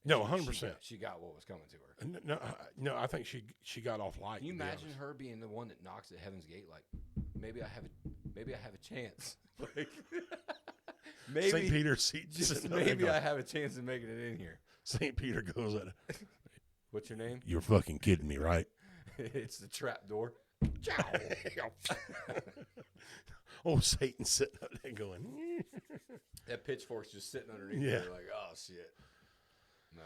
Speaker 1: No, 100%.
Speaker 2: She got what was coming to her.
Speaker 1: No, I think she got off light.
Speaker 2: Can you imagine her being the one that knocks at Heaven's Gate? Like, maybe I have a chance. Like, maybe
Speaker 1: St. Peter seats.
Speaker 2: Just maybe I have a chance of making it in here.
Speaker 1: St. Peter goes at it.
Speaker 2: What's your name?
Speaker 1: You're fucking kidding me, right?
Speaker 2: It's the trap door.
Speaker 1: Oh, Satan's sitting up there going.
Speaker 2: That pitchfork's just sitting underneath
Speaker 1: Yeah.
Speaker 2: there, like, oh shit. No,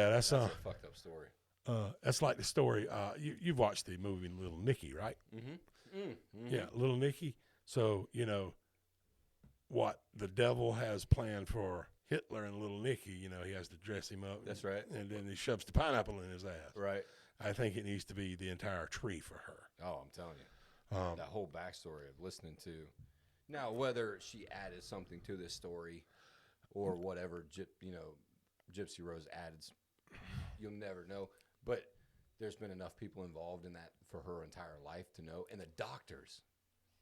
Speaker 2: that's a fucked up story.
Speaker 1: That's like the story. You've watched the movie Little Nicky, right?
Speaker 2: Mm-hmm.
Speaker 1: Yeah, Little Nicky. So you know what the devil has planned for Hitler and Little Nicky. You know he has to dress him up.
Speaker 2: That's right.
Speaker 1: And then he shoves the pineapple in his ass.
Speaker 2: Right.
Speaker 1: I think it needs to be the entire tree for her.
Speaker 2: Oh, I'm telling you. That whole backstory of listening to. Now, whether she added something to this story or whatever, Gypsy Rose added, you'll never know. But there's been enough people involved in that for her entire life to know. And the doctors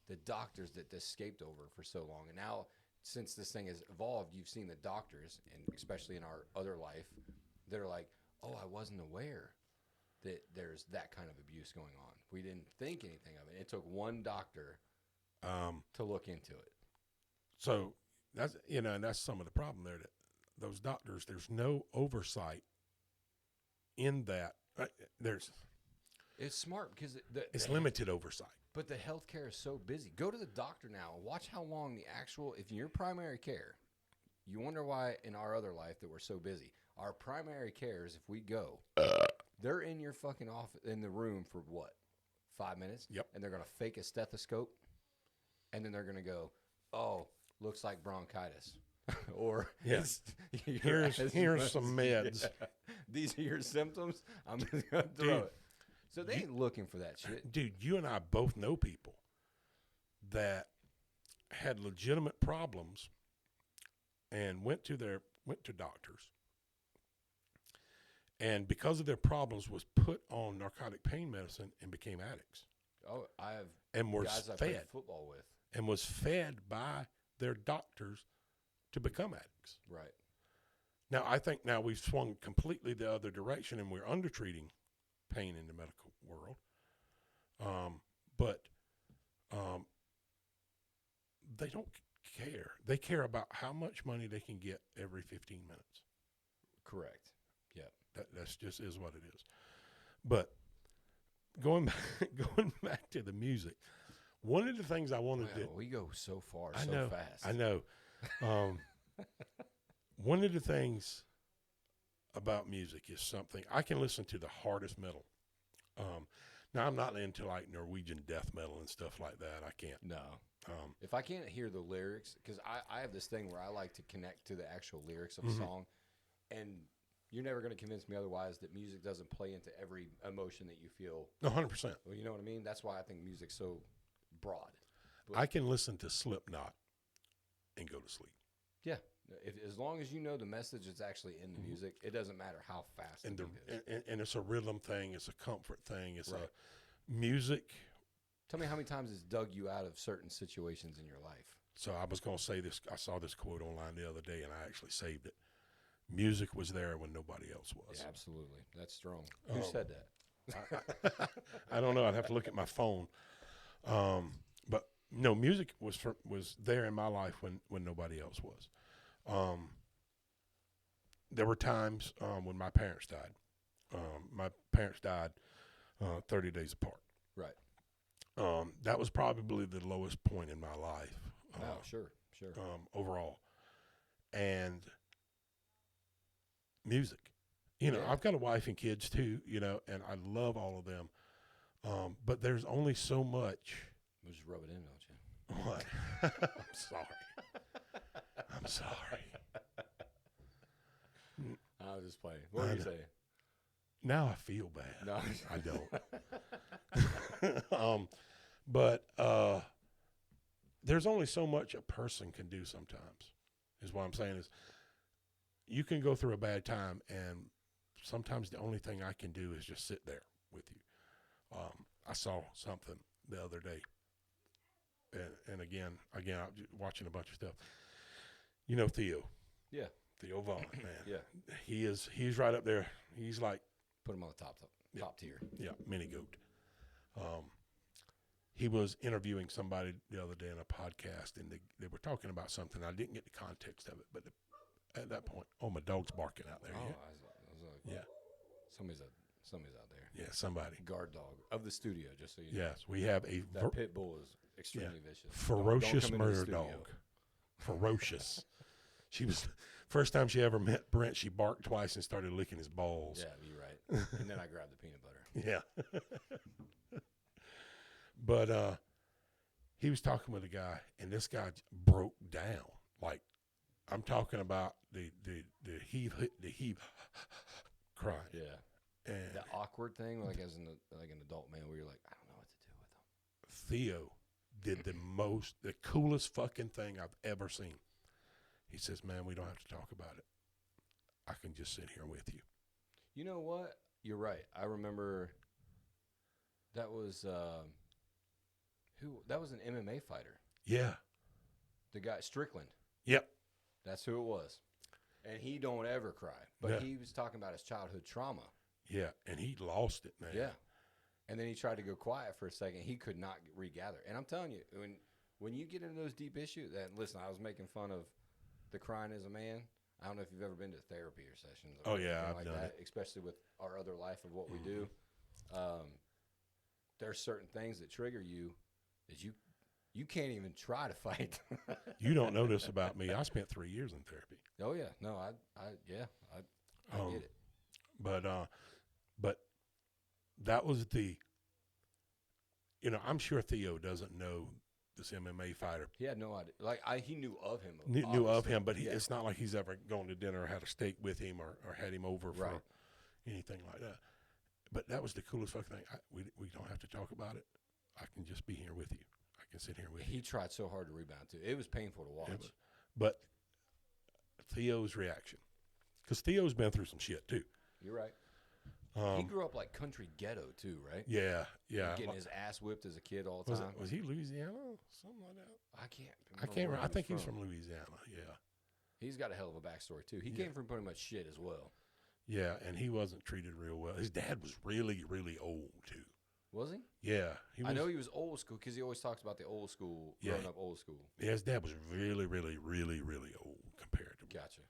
Speaker 2: that this escaped over for so long. And now, since this thing has evolved, you've seen the doctors, and especially in our other life, that are like, oh, I wasn't aware that there's that kind of abuse going on. We didn't think anything of it. It took one doctor to look into it. So
Speaker 1: that's and that's some of the problem there. That those doctors, there's no oversight in that.
Speaker 2: It's smart because
Speaker 1: it's limited oversight.
Speaker 2: But the healthcare is so busy. Go to the doctor now and watch how long if you're primary care, you wonder why in our other life that we're so busy. Our primary cares, if we go, they're in your fucking office, in the room for what? 5 minutes?
Speaker 1: Yep.
Speaker 2: And they're going to fake a stethoscope. And then they're going to go, oh, looks like bronchitis. Or
Speaker 1: yes, here's some meds.
Speaker 2: Yeah. These are your symptoms. I'm just going to throw it. So they ain't looking for that shit.
Speaker 1: Dude, you and I both know people that had legitimate problems and went to doctors. And because of their problems was put on narcotic pain medicine and became addicts.
Speaker 2: Oh, I have
Speaker 1: and was
Speaker 2: guys I
Speaker 1: fed
Speaker 2: played football with.
Speaker 1: And was fed by their doctors to become addicts.
Speaker 2: Right.
Speaker 1: Now, I think now we've swung completely the other direction and we're undertreating pain in the medical world. But they don't care. They care about how much money they can get every 15 minutes.
Speaker 2: Correct. Yep.
Speaker 1: That's just is what it is. But going back to the music, one of the things I wanted to...
Speaker 2: We go so far fast.
Speaker 1: I know. One of the things about music is something I can listen to the hardest metal. Now I'm not into like Norwegian death metal and stuff like that. I can't.
Speaker 2: No. If I can't hear the lyrics, because I have this thing where I like to connect to the actual lyrics of a song, and you're never going to convince me otherwise that music doesn't play into every emotion that you feel.
Speaker 1: 100%.
Speaker 2: Well, you know what I mean? That's why I think music's so broad. But
Speaker 1: I can listen to Slipknot and go to sleep.
Speaker 2: Yeah. As long as you know the message that's actually in the music, it doesn't matter how fast
Speaker 1: and
Speaker 2: the beat is.
Speaker 1: And it's a rhythm thing. It's a comfort thing. It's
Speaker 2: right.
Speaker 1: a music.
Speaker 2: Tell me how many times it's dug you out of certain situations in your life.
Speaker 1: So I was going to say this. I saw this quote online the other day, and I actually saved it. Music was there when nobody else was.
Speaker 2: Yeah, absolutely. That's strong. Who said that?
Speaker 1: I don't know. I'd have to look at my phone. But no, music was there in my life when nobody else was. There were times when my parents died. My parents died 30 days apart.
Speaker 2: Right.
Speaker 1: That was probably the lowest point in my life.
Speaker 2: Oh, sure.
Speaker 1: Overall. And music. You know,
Speaker 2: Yeah.
Speaker 1: I've got a wife and kids too, you know, and I love all of them. But there's only so much.
Speaker 2: We'll just rub it in, don't you?
Speaker 1: What? I'm sorry.
Speaker 2: I was just playing. What were you saying?
Speaker 1: Now I feel bad.
Speaker 2: No,
Speaker 1: I don't. But there's only so much a person can do sometimes, is what I'm saying is you can go through a bad time, and sometimes the only thing I can do is just sit there with you. I saw something the other day, and again, I'm watching a bunch of stuff. You know Theo.
Speaker 2: Yeah.
Speaker 1: Theo Vaughn, man.
Speaker 2: Yeah.
Speaker 1: He's right up there. He's like,
Speaker 2: put him on the top tier.
Speaker 1: Yeah, mini goat. He was interviewing somebody the other day in a podcast, and they were talking about something. I didn't get the context of it, but at that point, my dog's barking out there.
Speaker 2: Oh,
Speaker 1: Yeah.
Speaker 2: I was like,
Speaker 1: Yeah.
Speaker 2: Somebody's out there.
Speaker 1: Yeah, somebody.
Speaker 2: Guard dog of the studio, just so you know.
Speaker 1: Yes, we have a
Speaker 2: That pit bull is extremely vicious.
Speaker 1: ferocious
Speaker 2: don't come into the
Speaker 1: murder
Speaker 2: studio.
Speaker 1: dog. Ferocious. She was first time she ever met Brent. She barked twice and started licking his balls.
Speaker 2: Yeah, you're right. And then I grabbed the peanut butter.
Speaker 1: Yeah. But he was talking with a guy, and this guy broke down. Like, I'm talking about the heave cry.
Speaker 2: Yeah.
Speaker 1: And
Speaker 2: The awkward thing, like as an adult man, where you're like, I don't know what to do with them.
Speaker 1: Theo did the coolest fucking thing I've ever seen. He says, man, we don't have to talk about it. I can just sit here with you.
Speaker 2: You know what? You're right. I remember that was that was an MMA fighter.
Speaker 1: Yeah.
Speaker 2: The guy Strickland.
Speaker 1: Yep.
Speaker 2: That's who it was. And he don't ever cry. But
Speaker 1: Yeah.
Speaker 2: he was talking about his childhood trauma.
Speaker 1: Yeah, and he lost it, man.
Speaker 2: Yeah. And then he tried to go quiet for a second. He could not regather. And I'm telling you, when you get into those deep issues, listen, I was making fun of the crying as a man. I don't know if you've ever been to therapy or sessions. Or
Speaker 1: Oh, yeah,
Speaker 2: anything
Speaker 1: I've
Speaker 2: like
Speaker 1: done
Speaker 2: that, especially with our other life of what we do. There's certain things that trigger you that you You can't even try to fight.
Speaker 1: You don't know this about me. I spent 3 years in therapy.
Speaker 2: Oh yeah, no, I get it.
Speaker 1: But that was I'm sure Theo doesn't know this MMA fighter.
Speaker 2: He had no idea. Like he knew of him.
Speaker 1: Knew of him, but it's not like he's ever gone to dinner or had a steak with him or had him over for anything like that. But that was the coolest fucking thing. We don't have to talk about it. I can just be here with you. I can sit here with you.
Speaker 2: He tried so hard to rebound too. It was painful to watch.
Speaker 1: But Theo's reaction, because Theo's been through some shit too.
Speaker 2: You're right. He grew up like country ghetto too, right?
Speaker 1: Yeah.
Speaker 2: Getting his ass whipped as a kid all the time.
Speaker 1: Was he Louisiana? Something like that?
Speaker 2: I can't
Speaker 1: remember. I think he was from Louisiana. Yeah.
Speaker 2: He's got a hell of a backstory too. He came from pretty much shit as well.
Speaker 1: Yeah, and he wasn't treated real well. His dad was really, really old too.
Speaker 2: Was he?
Speaker 1: Yeah.
Speaker 2: I know he was old school because he always talks about the old school, growing up old school.
Speaker 1: Yeah, his dad was really, really, really, really old compared to me.
Speaker 2: Gotcha.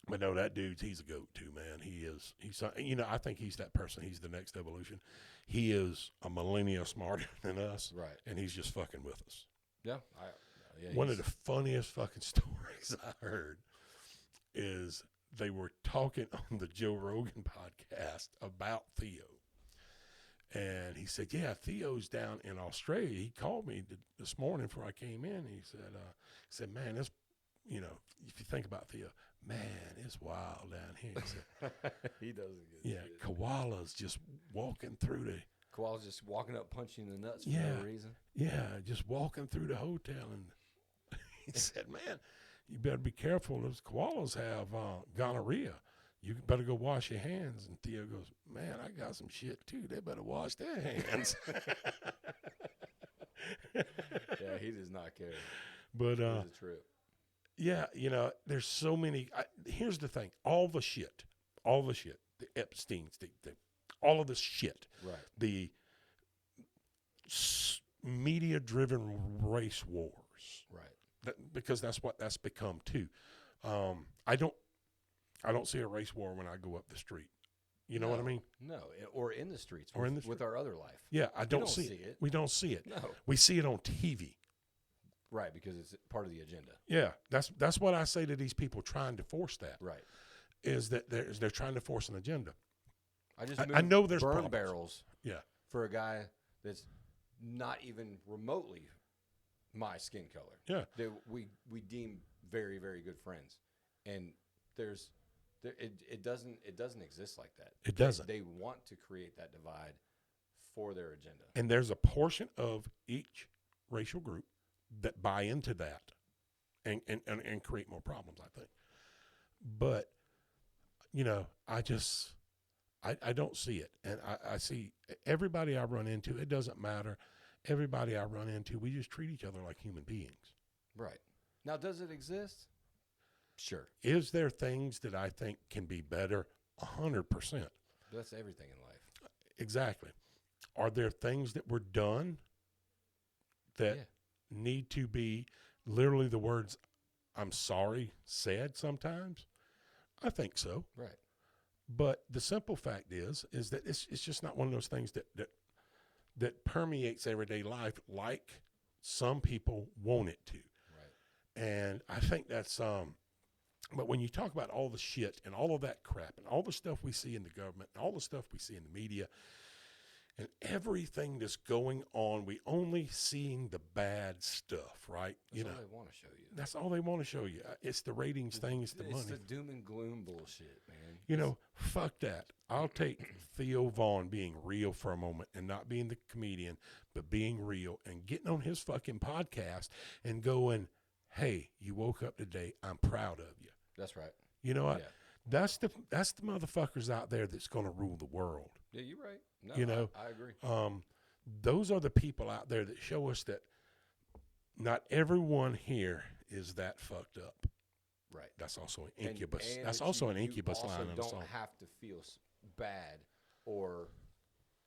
Speaker 1: But no, that he's a goat too, man. He's I think he's that person. He's the next evolution. He is a millennia smarter than us.
Speaker 2: Right.
Speaker 1: And he's just fucking with us.
Speaker 2: Yeah.
Speaker 1: One of the funniest fucking stories I heard is they were talking on the Joe Rogan podcast about Theo. And he said, yeah, Theo's down in Australia. He called me this morning before I came in. He said, man, this, if you think about Theo, man, it's wild down here. He said,
Speaker 2: he doesn't get
Speaker 1: shit. Koalas just walking through the...
Speaker 2: Koalas just walking up, punching the nuts for no reason?
Speaker 1: Yeah, just walking through the hotel. And he said, man, you better be careful. Those koalas have gonorrhea. You better go wash your hands. And Theo goes, man, I got some shit too. They better wash their hands.
Speaker 2: Yeah, he does not care.
Speaker 1: But
Speaker 2: it was a trip.
Speaker 1: Yeah, there's so many. Here's the thing: all the shit, the Epstein's, all of this shit,
Speaker 2: right?
Speaker 1: The media-driven race wars,
Speaker 2: right?
Speaker 1: Because that's what that's become too. I don't see a race war when I go up the street. You know what I mean?
Speaker 2: No, or in the streets, with our other life.
Speaker 1: Yeah, I don't see it. We don't see it.
Speaker 2: No,
Speaker 1: we see it on TV.
Speaker 2: Right, because it's part of the agenda.
Speaker 1: Yeah, that's what I say to these people trying to force that.
Speaker 2: Right,
Speaker 1: is that they're trying to force an agenda.
Speaker 2: I know there's burn
Speaker 1: problems.
Speaker 2: Barrels.
Speaker 1: Yeah,
Speaker 2: for a guy that's not even remotely my skin color.
Speaker 1: Yeah,
Speaker 2: that we deem very, very good friends, and it doesn't exist like that.
Speaker 1: It doesn't.
Speaker 2: They want to create that divide for their agenda,
Speaker 1: and there's a portion of each racial group that buy into that and create more problems, I think. But, I don't see it. And I see everybody I run into, it doesn't matter. Everybody I run into, we just treat each other like human beings.
Speaker 2: Right. Now, does it exist? Sure.
Speaker 1: Is there things that I think can be better? 100%.
Speaker 2: That's everything in life.
Speaker 1: Exactly. Are there things that were done that need to be literally the words "I'm sorry" said sometimes? I think so.
Speaker 2: Right.
Speaker 1: But the simple fact is that it's just not one of those things that permeates everyday life like some people want it to.
Speaker 2: Right.
Speaker 1: And I think that's but when you talk about all the shit and all of that crap and all the stuff we see in the government and all the stuff we see in the media and everything that's going on, we only seeing the bad stuff, right?
Speaker 2: That's all they want to show you.
Speaker 1: That's all they want to show you. It's the ratings thing. It's the money.
Speaker 2: It's the doom and gloom bullshit, man.
Speaker 1: Fuck that. I'll take Theo Vaughn being real for a moment and not being the comedian, but being real and getting on his fucking podcast and going, hey, you woke up today. I'm proud of you.
Speaker 2: That's right.
Speaker 1: You know what? Yeah. That's the motherfuckers out there that's going to rule the world.
Speaker 2: Yeah, you're right. No, I agree.
Speaker 1: Those are the people out there that show us that not everyone here is that fucked up.
Speaker 2: Right.
Speaker 1: That's also an incubus. That's also an incubus line in the song.
Speaker 2: You don't have to feel bad or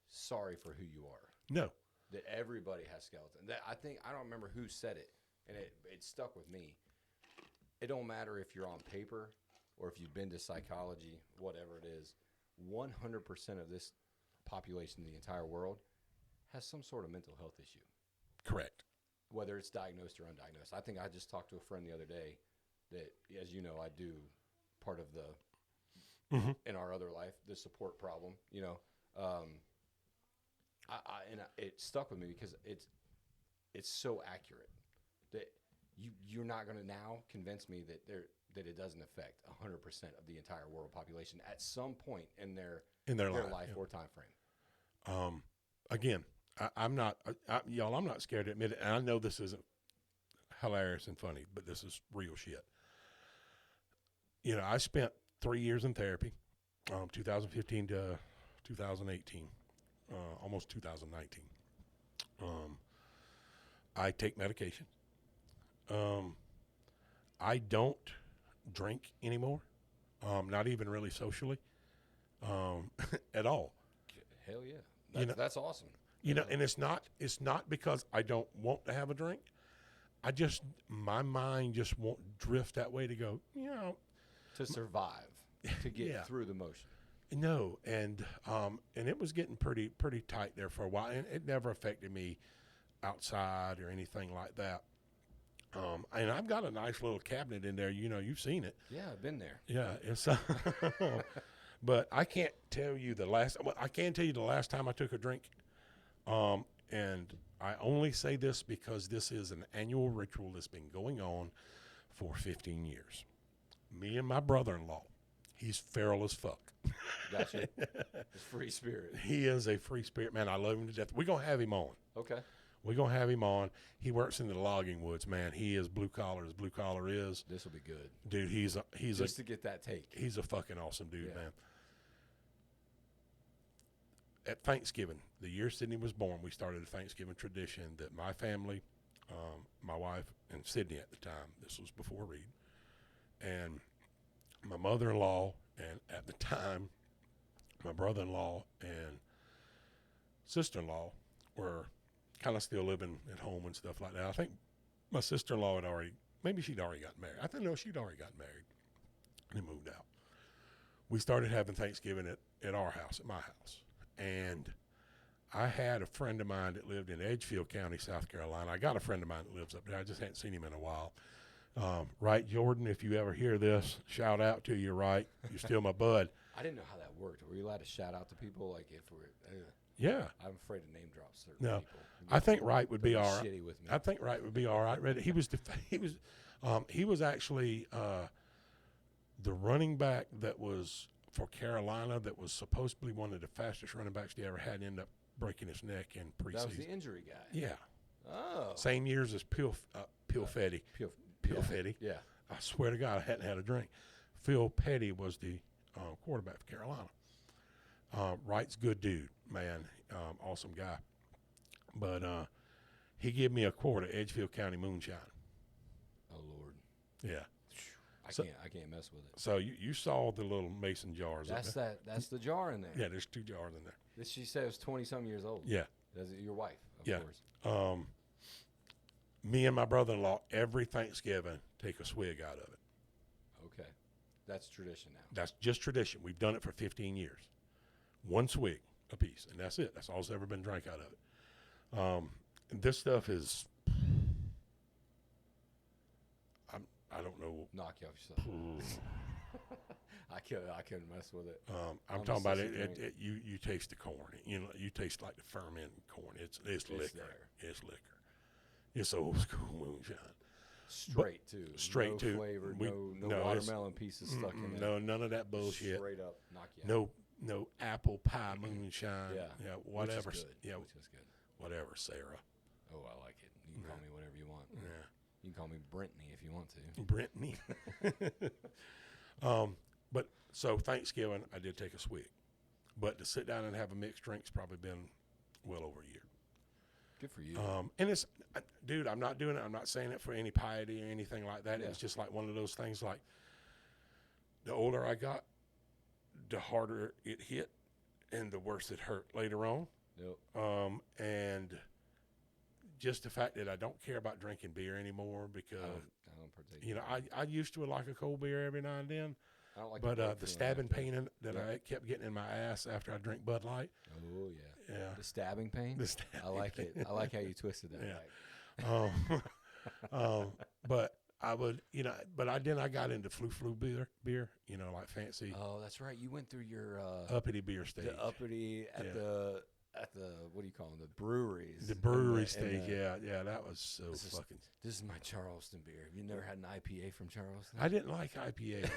Speaker 2: sorry for who you are.
Speaker 1: No.
Speaker 2: That everybody has skeletons. I don't remember who said it, and it stuck with me. It don't matter if you're on paper or if you've been to psychology, whatever it is. 100% of this population in the entire world has some sort of mental health issue.
Speaker 1: Correct.
Speaker 2: whether it's diagnosed or undiagnosed. I think I just talked to a friend the other day that, as you know, I do part of the in our other life, the support problem. You know, it stuck with me because it's so accurate that you're not going to now convince me that it doesn't affect 100% of the entire world population at some point in their life or time frame.
Speaker 1: Again, I'm not y'all. I'm not scared to admit it, and I know this isn't hilarious and funny, but this is real shit. You know, I spent 3 years in therapy, 2015 to 2018, almost 2019. I take medication. I don't drink anymore, not even really socially, at all.
Speaker 2: Hell yeah, that's awesome.
Speaker 1: You know, and it's not because I don't want to have a drink. My mind just won't drift that way to go, you know.
Speaker 2: To survive, to get through the motion.
Speaker 1: No, and it was getting pretty tight there for a while, and it never affected me outside or anything like that. And I've got a nice little cabinet in there. You know, you've seen it.
Speaker 2: Yeah, I've been there.
Speaker 1: Yeah, it's. But I can't tell you the last. Well, I can tell you the last time I took a drink. And I only say this because this is an annual ritual that's been going on for 15 years. Me and my brother-in-law, he's feral as fuck.
Speaker 2: Gotcha. Free spirit.
Speaker 1: He is a free spirit, man. I love him to death. We're going to have him on.
Speaker 2: Okay.
Speaker 1: We're going to have him on. He works in the logging woods, man. He is blue collar as blue collar is.
Speaker 2: This will be good.
Speaker 1: Dude, he's
Speaker 2: just to get that take.
Speaker 1: He's a fucking awesome dude, man. At Thanksgiving, the year Sydney was born, we started a Thanksgiving tradition that my family, my wife, and Sydney at the time, this was before Reed, and my mother-in-law, and at the time, my brother-in-law and sister-in-law were kind of still living at home and stuff like that. I think my sister-in-law she'd already gotten married. I think, no, she'd already gotten married and moved out. We started having Thanksgiving at our house, at my house. And I had a friend of mine that lived in Edgefield County, South Carolina. I got a friend of mine that lives up there. I just hadn't seen him in a while. Right, Jordan, if you ever hear this, shout out to you, right? You're still my bud.
Speaker 2: I didn't know how that worked. Were you allowed to shout out to people? Like if we're...
Speaker 1: Yeah.
Speaker 2: I'm afraid to name drop certain people.
Speaker 1: I think Wright would be all right.
Speaker 2: Shitty with me.
Speaker 1: I think Wright would be all right. He was actually the running back that was for Carolina that was supposed to be one of the fastest running backs they ever had, ended up breaking his neck in preseason.
Speaker 2: That was the injury guy.
Speaker 1: Yeah.
Speaker 2: Oh.
Speaker 1: Same years as Petty. Petty.
Speaker 2: Yeah.
Speaker 1: I swear to God, I hadn't had a drink. Phil Petty was the quarterback for Carolina. Wright's good dude, man. Awesome guy. But he gave me a quart of Edgefield County moonshine.
Speaker 2: Oh, Lord.
Speaker 1: Yeah.
Speaker 2: I can't mess with it.
Speaker 1: So you saw the little mason jars.
Speaker 2: That's the jar in there.
Speaker 1: Yeah, there's 2 jars in there.
Speaker 2: She said it was 20-some years old.
Speaker 1: Yeah.
Speaker 2: That's your wife, of course.
Speaker 1: Me and my brother-in-law, every Thanksgiving, take a swig out of it.
Speaker 2: Okay. That's tradition now.
Speaker 1: That's just tradition. We've done it for 15 years. 1 swig apiece, and that's it. That's all that's ever been drank out of it. This stuff is... I don't know.
Speaker 2: Knock you off yourself. I couldn't mess with it.
Speaker 1: I'm talking about it. You taste the corn. You know, you taste like the fermented corn. It's liquor.
Speaker 2: There.
Speaker 1: It's liquor. It's old school moonshine.
Speaker 2: Straight too.
Speaker 1: Straight
Speaker 2: no
Speaker 1: to
Speaker 2: flavor. No watermelon pieces stuck in there.
Speaker 1: No, none of that bullshit.
Speaker 2: Straight up knock you out.
Speaker 1: No apple pie moonshine.
Speaker 2: Yeah.
Speaker 1: Whatever.
Speaker 2: Which is good.
Speaker 1: Yeah.
Speaker 2: Which is good.
Speaker 1: Whatever, Sarah.
Speaker 2: Oh, I like it. You can call me whatever you want.
Speaker 1: Yeah.
Speaker 2: You can call me Brentney if you want to.
Speaker 1: Brentney. But so Thanksgiving, I did take a swig. But to sit down and have a mixed drink's probably been well over a year.
Speaker 2: Good for you.
Speaker 1: And it's, dude, I'm not doing it. I'm not saying it for any piety or anything like that. Yeah. It's just like one of those things like the older I got, the harder it hit and the worse it hurt later on.
Speaker 2: Yep.
Speaker 1: And just the fact that I don't care about drinking beer anymore because,
Speaker 2: I don't partake.
Speaker 1: You know, I used to like a cold beer every now and then.
Speaker 2: I don't like
Speaker 1: but the stabbing pain that I kept getting in my ass after I drank Bud Light.
Speaker 2: Oh, yeah.
Speaker 1: Yeah.
Speaker 2: The stabbing pain.
Speaker 1: The stabbing
Speaker 2: I like
Speaker 1: pain.
Speaker 2: it. I like how you twisted that.
Speaker 1: Yeah.
Speaker 2: Back.
Speaker 1: But I would, but I got into flu beer, like fancy
Speaker 2: Oh, that's right. You went through your
Speaker 1: uppity beer stage.
Speaker 2: the uppity at
Speaker 1: Yeah.
Speaker 2: the what do you call them? The breweries.
Speaker 1: The brewery stage, yeah, that was so fucking.
Speaker 2: This is my Charleston beer. Have you never had an IPA from Charleston?
Speaker 1: I didn't like IPAs.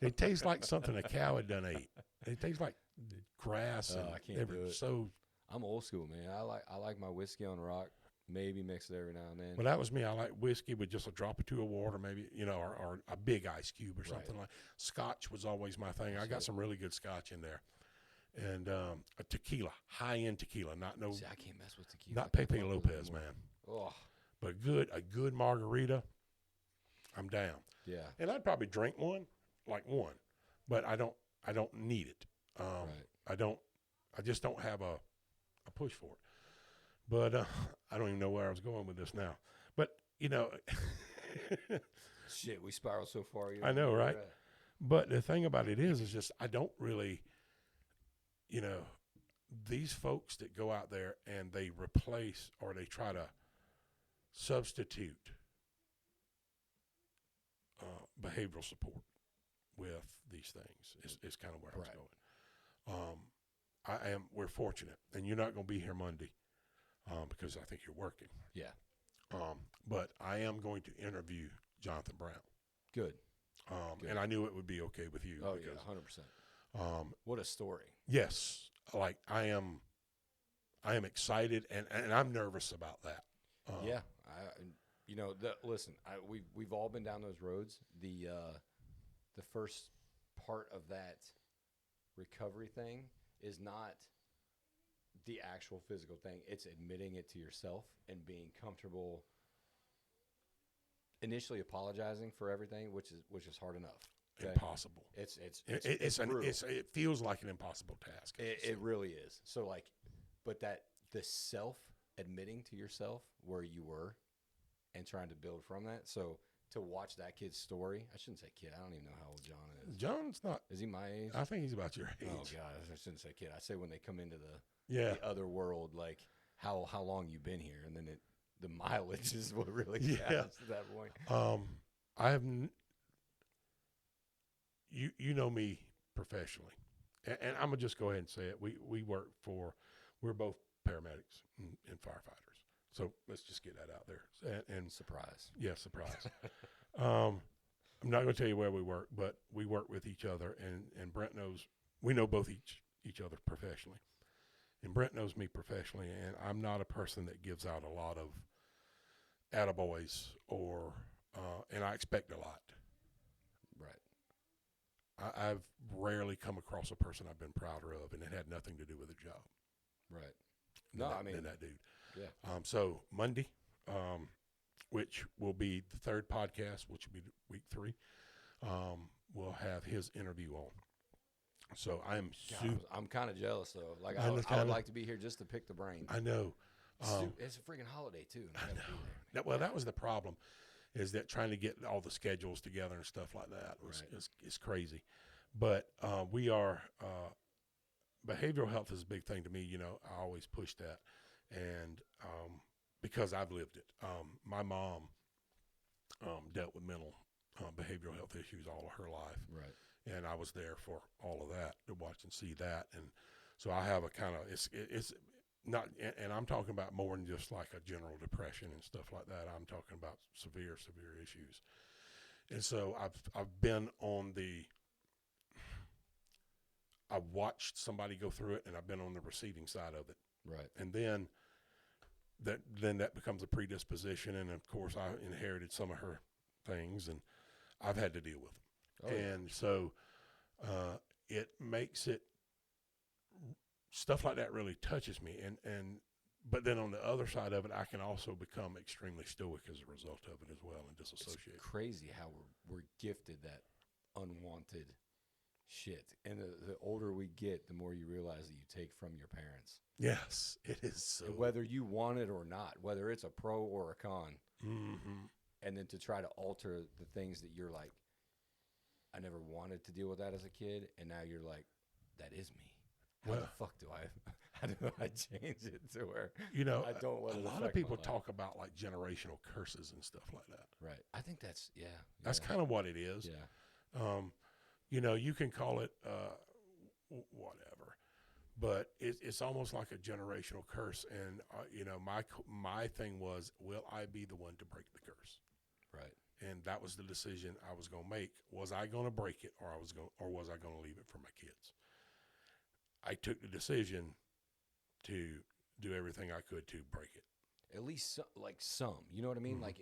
Speaker 1: They taste like something a cow had done ate. They taste like grass. And
Speaker 2: I can't
Speaker 1: they
Speaker 2: do
Speaker 1: were
Speaker 2: it.
Speaker 1: So.
Speaker 2: I'm old school, man. I like my whiskey on the rock. Maybe mix it every now and then.
Speaker 1: Well, that was me. I like whiskey with just a drop or two of water, maybe, or a big ice cube or something like. Scotch was always my thing. I got some really good scotch in there, and a tequila, high end tequila, not no.
Speaker 2: See, I can't mess with tequila.
Speaker 1: Not Pepe Lopez, man.
Speaker 2: Oh,
Speaker 1: But a good margarita, I'm down.
Speaker 2: yeah.
Speaker 1: And I'd probably drink one, but I don't need it.
Speaker 2: Right.
Speaker 1: I just don't have a push for it. But I don't even know where I was going with this now. But,
Speaker 2: Shit, we spiraled so far.
Speaker 1: I know, right? But the thing about it is just I don't really, these folks that go out there and they replace or they try to substitute behavioral support with these things is kind of where I was going. We're fortunate, and you're not going to be here Monday because I think you're working.
Speaker 2: Yeah.
Speaker 1: But I am going to interview Jonathan Brown.
Speaker 2: Good.
Speaker 1: And I knew it would be okay with you.
Speaker 2: Oh,
Speaker 1: because,
Speaker 2: yeah, 100%. What a story.
Speaker 1: Yes. Like I am excited and I'm nervous about that.
Speaker 2: Yeah. Listen, we've all been down those roads. The first part of that recovery thing is not the actual physical thing. It's admitting it to yourself and being comfortable initially apologizing for everything, which is hard enough. Okay?
Speaker 1: Impossible.
Speaker 2: It
Speaker 1: feels like an impossible task.
Speaker 2: It really is. So but the self admitting to yourself where you were and trying to build from that. So to watch that kid's story, I shouldn't say kid. I don't even know how old John is.
Speaker 1: John's not.
Speaker 2: Is he my age?
Speaker 1: I think he's about your age.
Speaker 2: Oh God, I shouldn't say kid. I say when they come into the other world, like how long you been here, and then the mileage is what really counts at that point.
Speaker 1: I have. You know me professionally, and I'm gonna just go ahead and say it. We're both paramedics and firefighters, so let's just get that out there. And
Speaker 2: surprise,
Speaker 1: yeah, surprise. I'm not gonna tell you where we work, but we work with each other, and Brent knows we know both each other professionally, and Brent knows me professionally, and I'm not a person that gives out a lot of attaboys and I expect a lot.
Speaker 2: Right.
Speaker 1: I've rarely come across a person I've been prouder of, and it had nothing to do with the job.
Speaker 2: Right.
Speaker 1: Than that dude.
Speaker 2: Yeah.
Speaker 1: So Monday, which will be the third podcast, which will be week 3, we'll have his interview on. So I'm
Speaker 2: kind of jealous though. Like I would like to be here just to pick the brain.
Speaker 1: I know.
Speaker 2: It's a freaking holiday too.
Speaker 1: I know. That was the problem, is that trying to get all the schedules together and stuff like that is crazy. But we are behavioral health is a big thing to me. I always push that, and because I've lived it. My mom dealt with mental behavioral health issues all of her life,
Speaker 2: right?
Speaker 1: And I was there for all of that to watch and see that, and so I have a kind of it's not, and I'm talking about more than just like a general depression and stuff like that. I'm talking about severe issues. And so I've been on I've watched somebody go through it, and I've been on the receiving side of it.
Speaker 2: Right.
Speaker 1: And then that becomes a predisposition, and of course I inherited some of her things, and I've had to deal with them.
Speaker 2: Oh,
Speaker 1: and so it makes it, stuff like that really touches me, but then on the other side of it, I can also become extremely stoic as a result of it as well, and disassociate.
Speaker 2: It's crazy how we're gifted that unwanted shit, and the older we get, the more you realize that you take from your parents.
Speaker 1: Yes, it is so.
Speaker 2: And whether you want it or not, whether it's a pro or a con, and then to try to alter the things that you're like, I never wanted to deal with that as a kid, and now you're like, that is me. How the fuck do I do I change it to where
Speaker 1: You know,
Speaker 2: I don't let
Speaker 1: a
Speaker 2: it
Speaker 1: lot of
Speaker 2: affect my
Speaker 1: people
Speaker 2: life?
Speaker 1: talk about like generational curses and stuff like that.
Speaker 2: Right. I think that's
Speaker 1: That's kind of what it is.
Speaker 2: yeah.
Speaker 1: You know, you can call it whatever, but it's almost like a generational curse. And you know, my thing was, will I be the one to break the curse?
Speaker 2: Right.
Speaker 1: And that was the decision I was going to make. Was I going to break it, or was I going to leave it for my kids? I took the decision to do everything I could to break it.
Speaker 2: At least some, you know what I mean?
Speaker 1: Mm-hmm.
Speaker 2: Like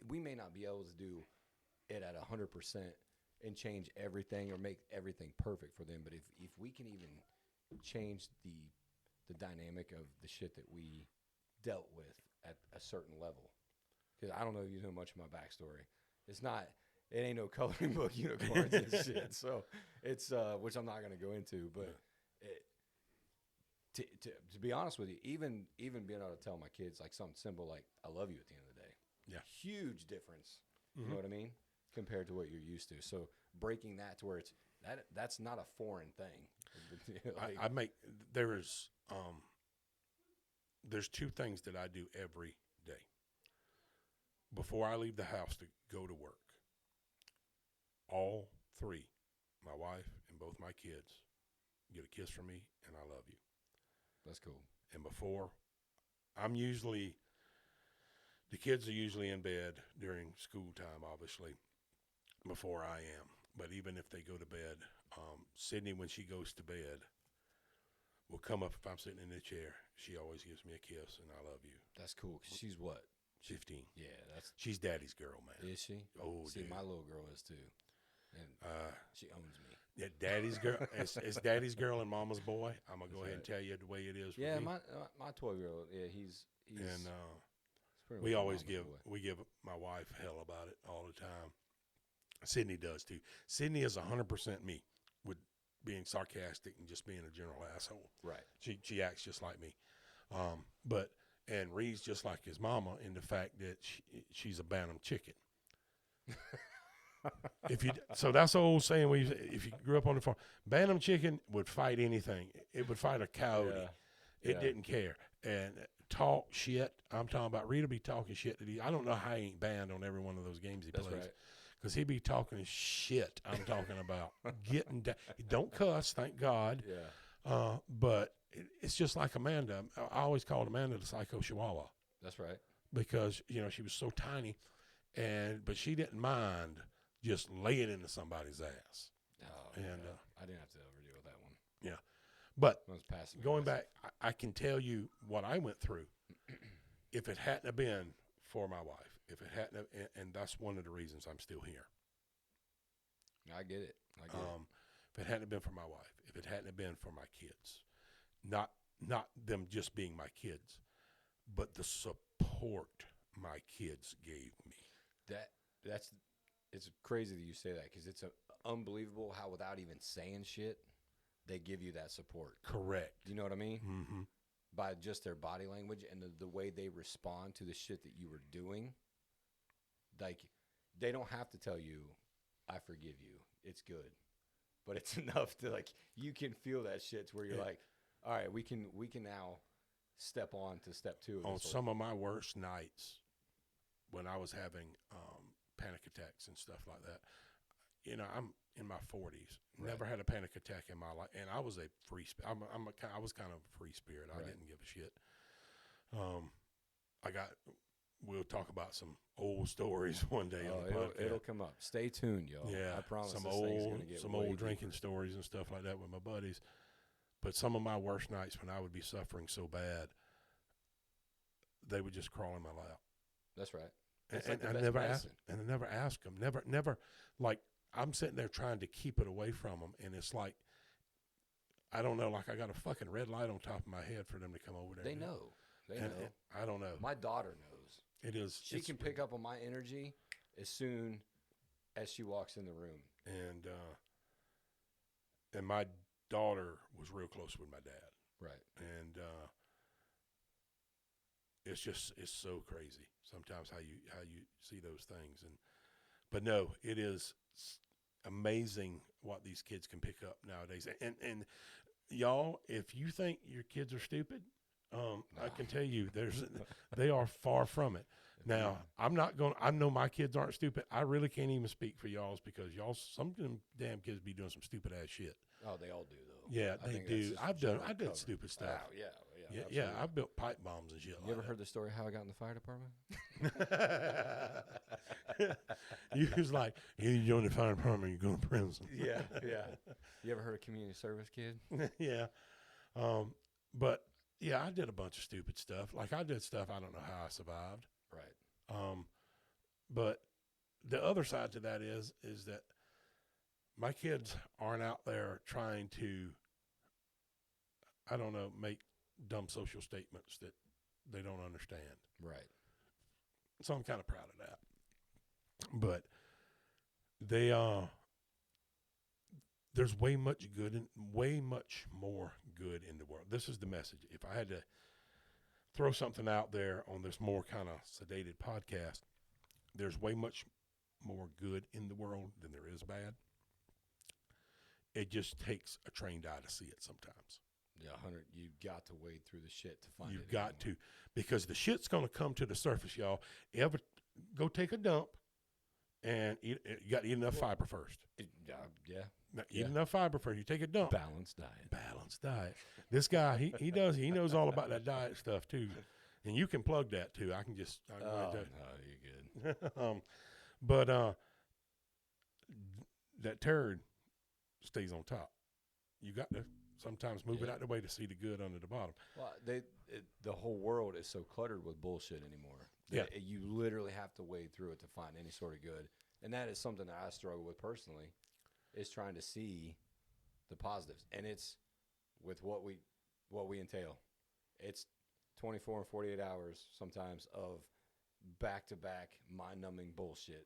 Speaker 2: we may not be able to do it at 100% and change everything or make everything perfect for them. But if we can even change the dynamic of the shit that we dealt with at a certain level, because I don't know if you know much of my backstory. It ain't no coloring book unicorns and shit. So it's which I'm not gonna go into, but to be honest with you, even being able to tell my kids like something simple like "I love you" at the end of the day, huge difference. You know what I mean? Compared to what you're used to. So breaking that to where that's not a foreign thing.
Speaker 1: Like, there's two things that I do every day before I leave the house to go to work. All three, my wife and both my kids, get a kiss from me and I love you.
Speaker 2: That's cool.
Speaker 1: And before, the kids are usually in bed during school time, obviously, before I am. But even if they go to bed, Sydney, when she goes to bed, will come up if I'm sitting in the chair. She always gives me a kiss and I love you.
Speaker 2: That's cool. 'Cause she's what?
Speaker 1: 15.
Speaker 2: Yeah,
Speaker 1: She's daddy's girl, man.
Speaker 2: Is she?
Speaker 1: Oh,
Speaker 2: see,
Speaker 1: dude.
Speaker 2: my little girl is too, and she owns me.
Speaker 1: Yeah, daddy's girl. It's daddy's girl and mama's boy. I'm gonna go ahead and tell you the way it is. For
Speaker 2: Yeah,
Speaker 1: me.
Speaker 2: my 12-year-old. Yeah, he's
Speaker 1: and
Speaker 2: we always
Speaker 1: give my wife hell about it all the time. Sydney does too. Sydney is 100% me, with being sarcastic and just being a general asshole.
Speaker 2: Right.
Speaker 1: She acts just like me, and Reed's just like his mama in the fact that she's a bantam chicken. So that's the old saying. If you grew up on the farm, bantam chicken would fight anything. It would fight a coyote.
Speaker 2: Yeah.
Speaker 1: It didn't care and talk shit. I'm talking about Reed will be talking shit that I don't know how he ain't banned on every one of those games he plays.
Speaker 2: Right.
Speaker 1: Because he'd be talking shit. I'm talking about getting down. Don't cuss, thank God.
Speaker 2: Yeah.
Speaker 1: But it's just like Amanda. I always called Amanda the psycho chihuahua.
Speaker 2: That's right.
Speaker 1: Because, she was so tiny, but she didn't mind just laying into somebody's ass.
Speaker 2: Oh,
Speaker 1: and
Speaker 2: I didn't have to ever deal with that one.
Speaker 1: Yeah. But going
Speaker 2: back,
Speaker 1: I can tell you what I went through. If it hadn't have been for my wife, and that's one of the reasons I'm still here.
Speaker 2: I get it.
Speaker 1: If it hadn't have been for my wife, if it hadn't have been for my kids, not them just being my kids, but the support my kids gave me.
Speaker 2: It's crazy that you say that because it's unbelievable how without even saying shit, they give you that support.
Speaker 1: Correct.
Speaker 2: You know what I mean?
Speaker 1: Mm-hmm.
Speaker 2: By just their body language and the way they respond to the shit that you were doing. Like, they don't have to tell you, I forgive you. It's good. But it's enough to, like, you can feel that shit to where you're like, all right, we can now step on to step 2.
Speaker 1: On some of my worst nights when I was having panic attacks and stuff like that, I'm in my 40s.
Speaker 2: Right.
Speaker 1: Never had a panic attack in my life, and I was a free spirit. I was kind of a free spirit. I didn't give a shit. We'll talk about some old stories one day on the podcast.
Speaker 2: It'll come up. Stay tuned, y'all.
Speaker 1: Yeah,
Speaker 2: I promise.
Speaker 1: Some
Speaker 2: old
Speaker 1: old drinking stories and stuff like that with my buddies. But some of my worst nights when I would be suffering so bad, they would just crawl in my lap.
Speaker 2: That's right.
Speaker 1: And I never ask them. Never. Like, I'm sitting there trying to keep it away from them, and it's like, I don't know, like I got a fucking red light on top of my head for them to come over there.
Speaker 2: They know.
Speaker 1: And I don't know.
Speaker 2: My daughter knows.
Speaker 1: It is.
Speaker 2: She can pick up on my energy as soon as she walks in the room.
Speaker 1: And my daughter was real close with my dad.
Speaker 2: Right.
Speaker 1: And it's so crazy sometimes how you see those things. But no, it is amazing what these kids can pick up nowadays. And y'all, if you think your kids are stupid, I can tell you they are far from it. Now, I know my kids aren't stupid. I really can't even speak for y'all's because some of them damn kids be doing some stupid ass shit.
Speaker 2: Oh, they all do though.
Speaker 1: Yeah, they do. I did stupid stuff.
Speaker 2: Oh, yeah.
Speaker 1: Yeah, I've built pipe bombs and shit.
Speaker 2: You ever heard the story how I got in the fire department?
Speaker 1: You was like, you join the fire department, you're going to prison.
Speaker 2: Yeah. You ever heard of community service kid?
Speaker 1: Yeah. But yeah, I did a bunch of stupid stuff. Like I did stuff I don't know how I survived.
Speaker 2: Right.
Speaker 1: But the other side to that is that my kids aren't out there trying to, I don't know, make dumb social statements that they don't understand.
Speaker 2: Right.
Speaker 1: So I'm kind of proud of that. But they there's way much more good in the world. This is the message. If I had to throw something out there on this more kind of sedated podcast, there's way much more good in the world than there is bad. It just takes a trained eye to see it sometimes.
Speaker 2: Yeah, 100. You got to wade through the shit to find it.
Speaker 1: You've got to, because the shit's going to come to the surface, y'all. Ever go take a dump and you got to eat enough fiber first.
Speaker 2: Yeah.
Speaker 1: Now, eat enough fiber first. You take a dump.
Speaker 2: Balanced diet.
Speaker 1: This guy, he knows all about that diet stuff too. And you can plug that too. I can just.
Speaker 2: No, you're good.
Speaker 1: But that turd stays on top. You got to sometimes move it out the way to see the good under the bottom.
Speaker 2: Well, the whole world is so cluttered with bullshit anymore. You literally have to wade through it to find any sort of good. And that is something that I struggle with personally, is trying to see the positives. And it's with what we entail. It's 24 and 48 hours sometimes of back-to-back mind-numbing bullshit.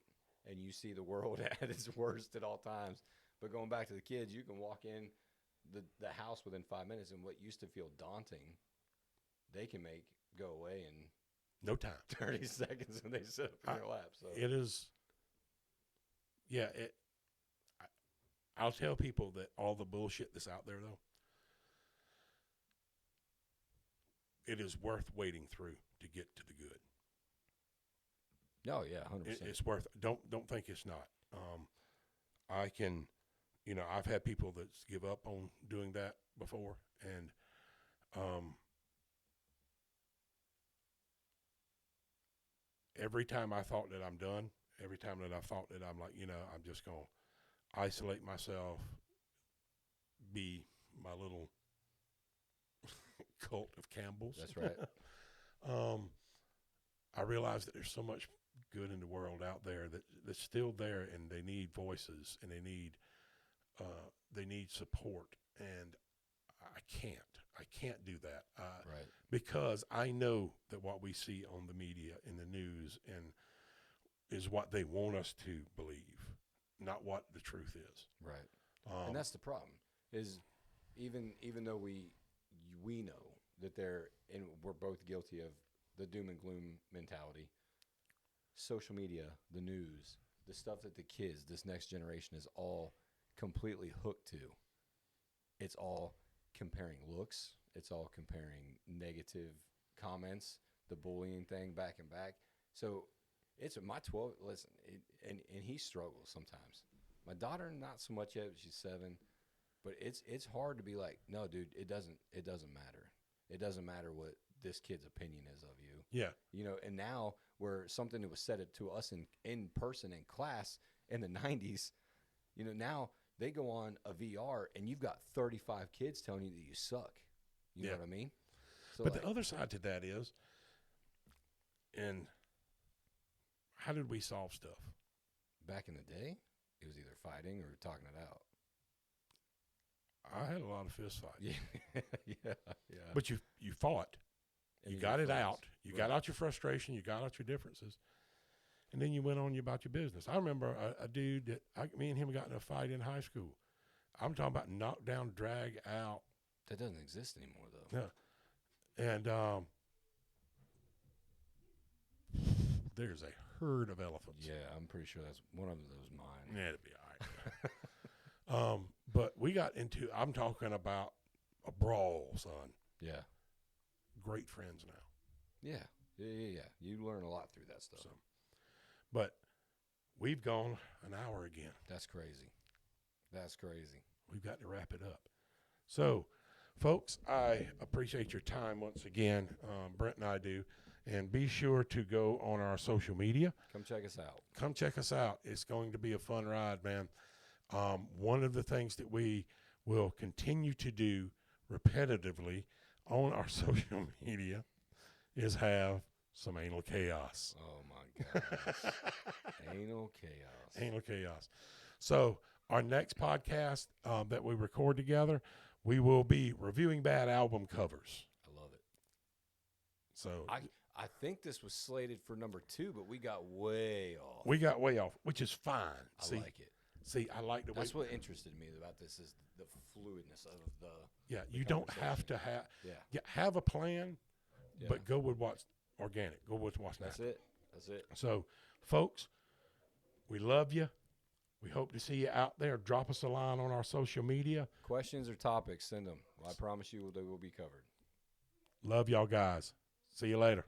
Speaker 2: And you see the world at its worst at all times. But going back to the kids, you can walk in the house within 5 minutes, and what used to feel daunting, they can make go away in
Speaker 1: no time.
Speaker 2: 30 seconds when they sit up in your lap. So
Speaker 1: it is. Yeah, I'll tell people that all the bullshit that's out there, though, it is worth wading through to get to the good.
Speaker 2: Oh yeah, 100%.
Speaker 1: It's worth. Don't think it's not. I can, I've had people that give up on doing that before, and every time I thought that I'm done, every time that I thought that I'm like, I'm just going to isolate myself, be my little cult of Campbell's.
Speaker 2: That's right.
Speaker 1: I realize that there's so much good in the world out there that's still there, and they need voices, and they need support, and I can't do that.
Speaker 2: Right.
Speaker 1: Because I know that what we see on the media, in the news, and is what they want us to believe, not what the truth is.
Speaker 2: Right. And that's the problem, is even though we know that we're both guilty of the doom and gloom mentality, social media, the news, the stuff that the kids, this next generation, is all completely hooked to. It's all comparing looks. It's all comparing negative comments, the bullying thing back and back. So it's my 12. Listen, and he struggles sometimes. My daughter, not so much yet. She's 7, but it's hard to be like, no, dude, it doesn't matter. It doesn't matter what this kid's opinion is of you.
Speaker 1: Yeah.
Speaker 2: And now where something that was said to us in person in class in the 90s, now they go on a VR and you've got 35 kids telling you that you suck. You know what I mean? So
Speaker 1: but the other side to that is, and how did we solve stuff?
Speaker 2: Back in the day, it was either fighting or talking it out.
Speaker 1: I had a lot of fist fights.
Speaker 2: Yeah.
Speaker 1: But you fought.
Speaker 2: And
Speaker 1: you got it
Speaker 2: friends.
Speaker 1: out. You got out your frustration. You got out your differences. And then you went on about your business. I remember a dude that me and him got in a fight in high school. I'm talking about knock down, drag out.
Speaker 2: That doesn't exist anymore, though.
Speaker 1: Yeah. And there's a herd of elephants.
Speaker 2: Yeah, I'm pretty sure that's one of those mine.
Speaker 1: Yeah, it'd be all right. But we got into, I'm talking about a brawl, son.
Speaker 2: Yeah.
Speaker 1: Great friends now.
Speaker 2: Yeah. You learn a lot through that stuff.
Speaker 1: So, but we've gone an hour again.
Speaker 2: That's crazy.
Speaker 1: We've got to wrap it up. So, folks, I appreciate your time once again. Brent and I do. And be sure to go on our social media.
Speaker 2: Come check us out.
Speaker 1: It's going to be a fun ride, man. One of the things that we will continue to do repetitively on our social media is have some anal chaos.
Speaker 2: Oh, my gosh. Anal chaos.
Speaker 1: So our next podcast that we record together, we will be reviewing bad album covers.
Speaker 2: I love it.
Speaker 1: So
Speaker 2: I think this was slated for number 2, but we got way off.
Speaker 1: Which is fine.
Speaker 2: I like it.
Speaker 1: See, I like the way.
Speaker 2: That's what interested me about this is the fluidness of the.
Speaker 1: Yeah, you don't have to have. Yeah, have a plan, but go with what's organic. Go with what's natural.
Speaker 2: That's it.
Speaker 1: So, folks, we love you. We hope to see you out there. Drop us a line on our social media.
Speaker 2: Questions or topics, send them. I promise you they will be covered.
Speaker 1: Love y'all guys. See you later.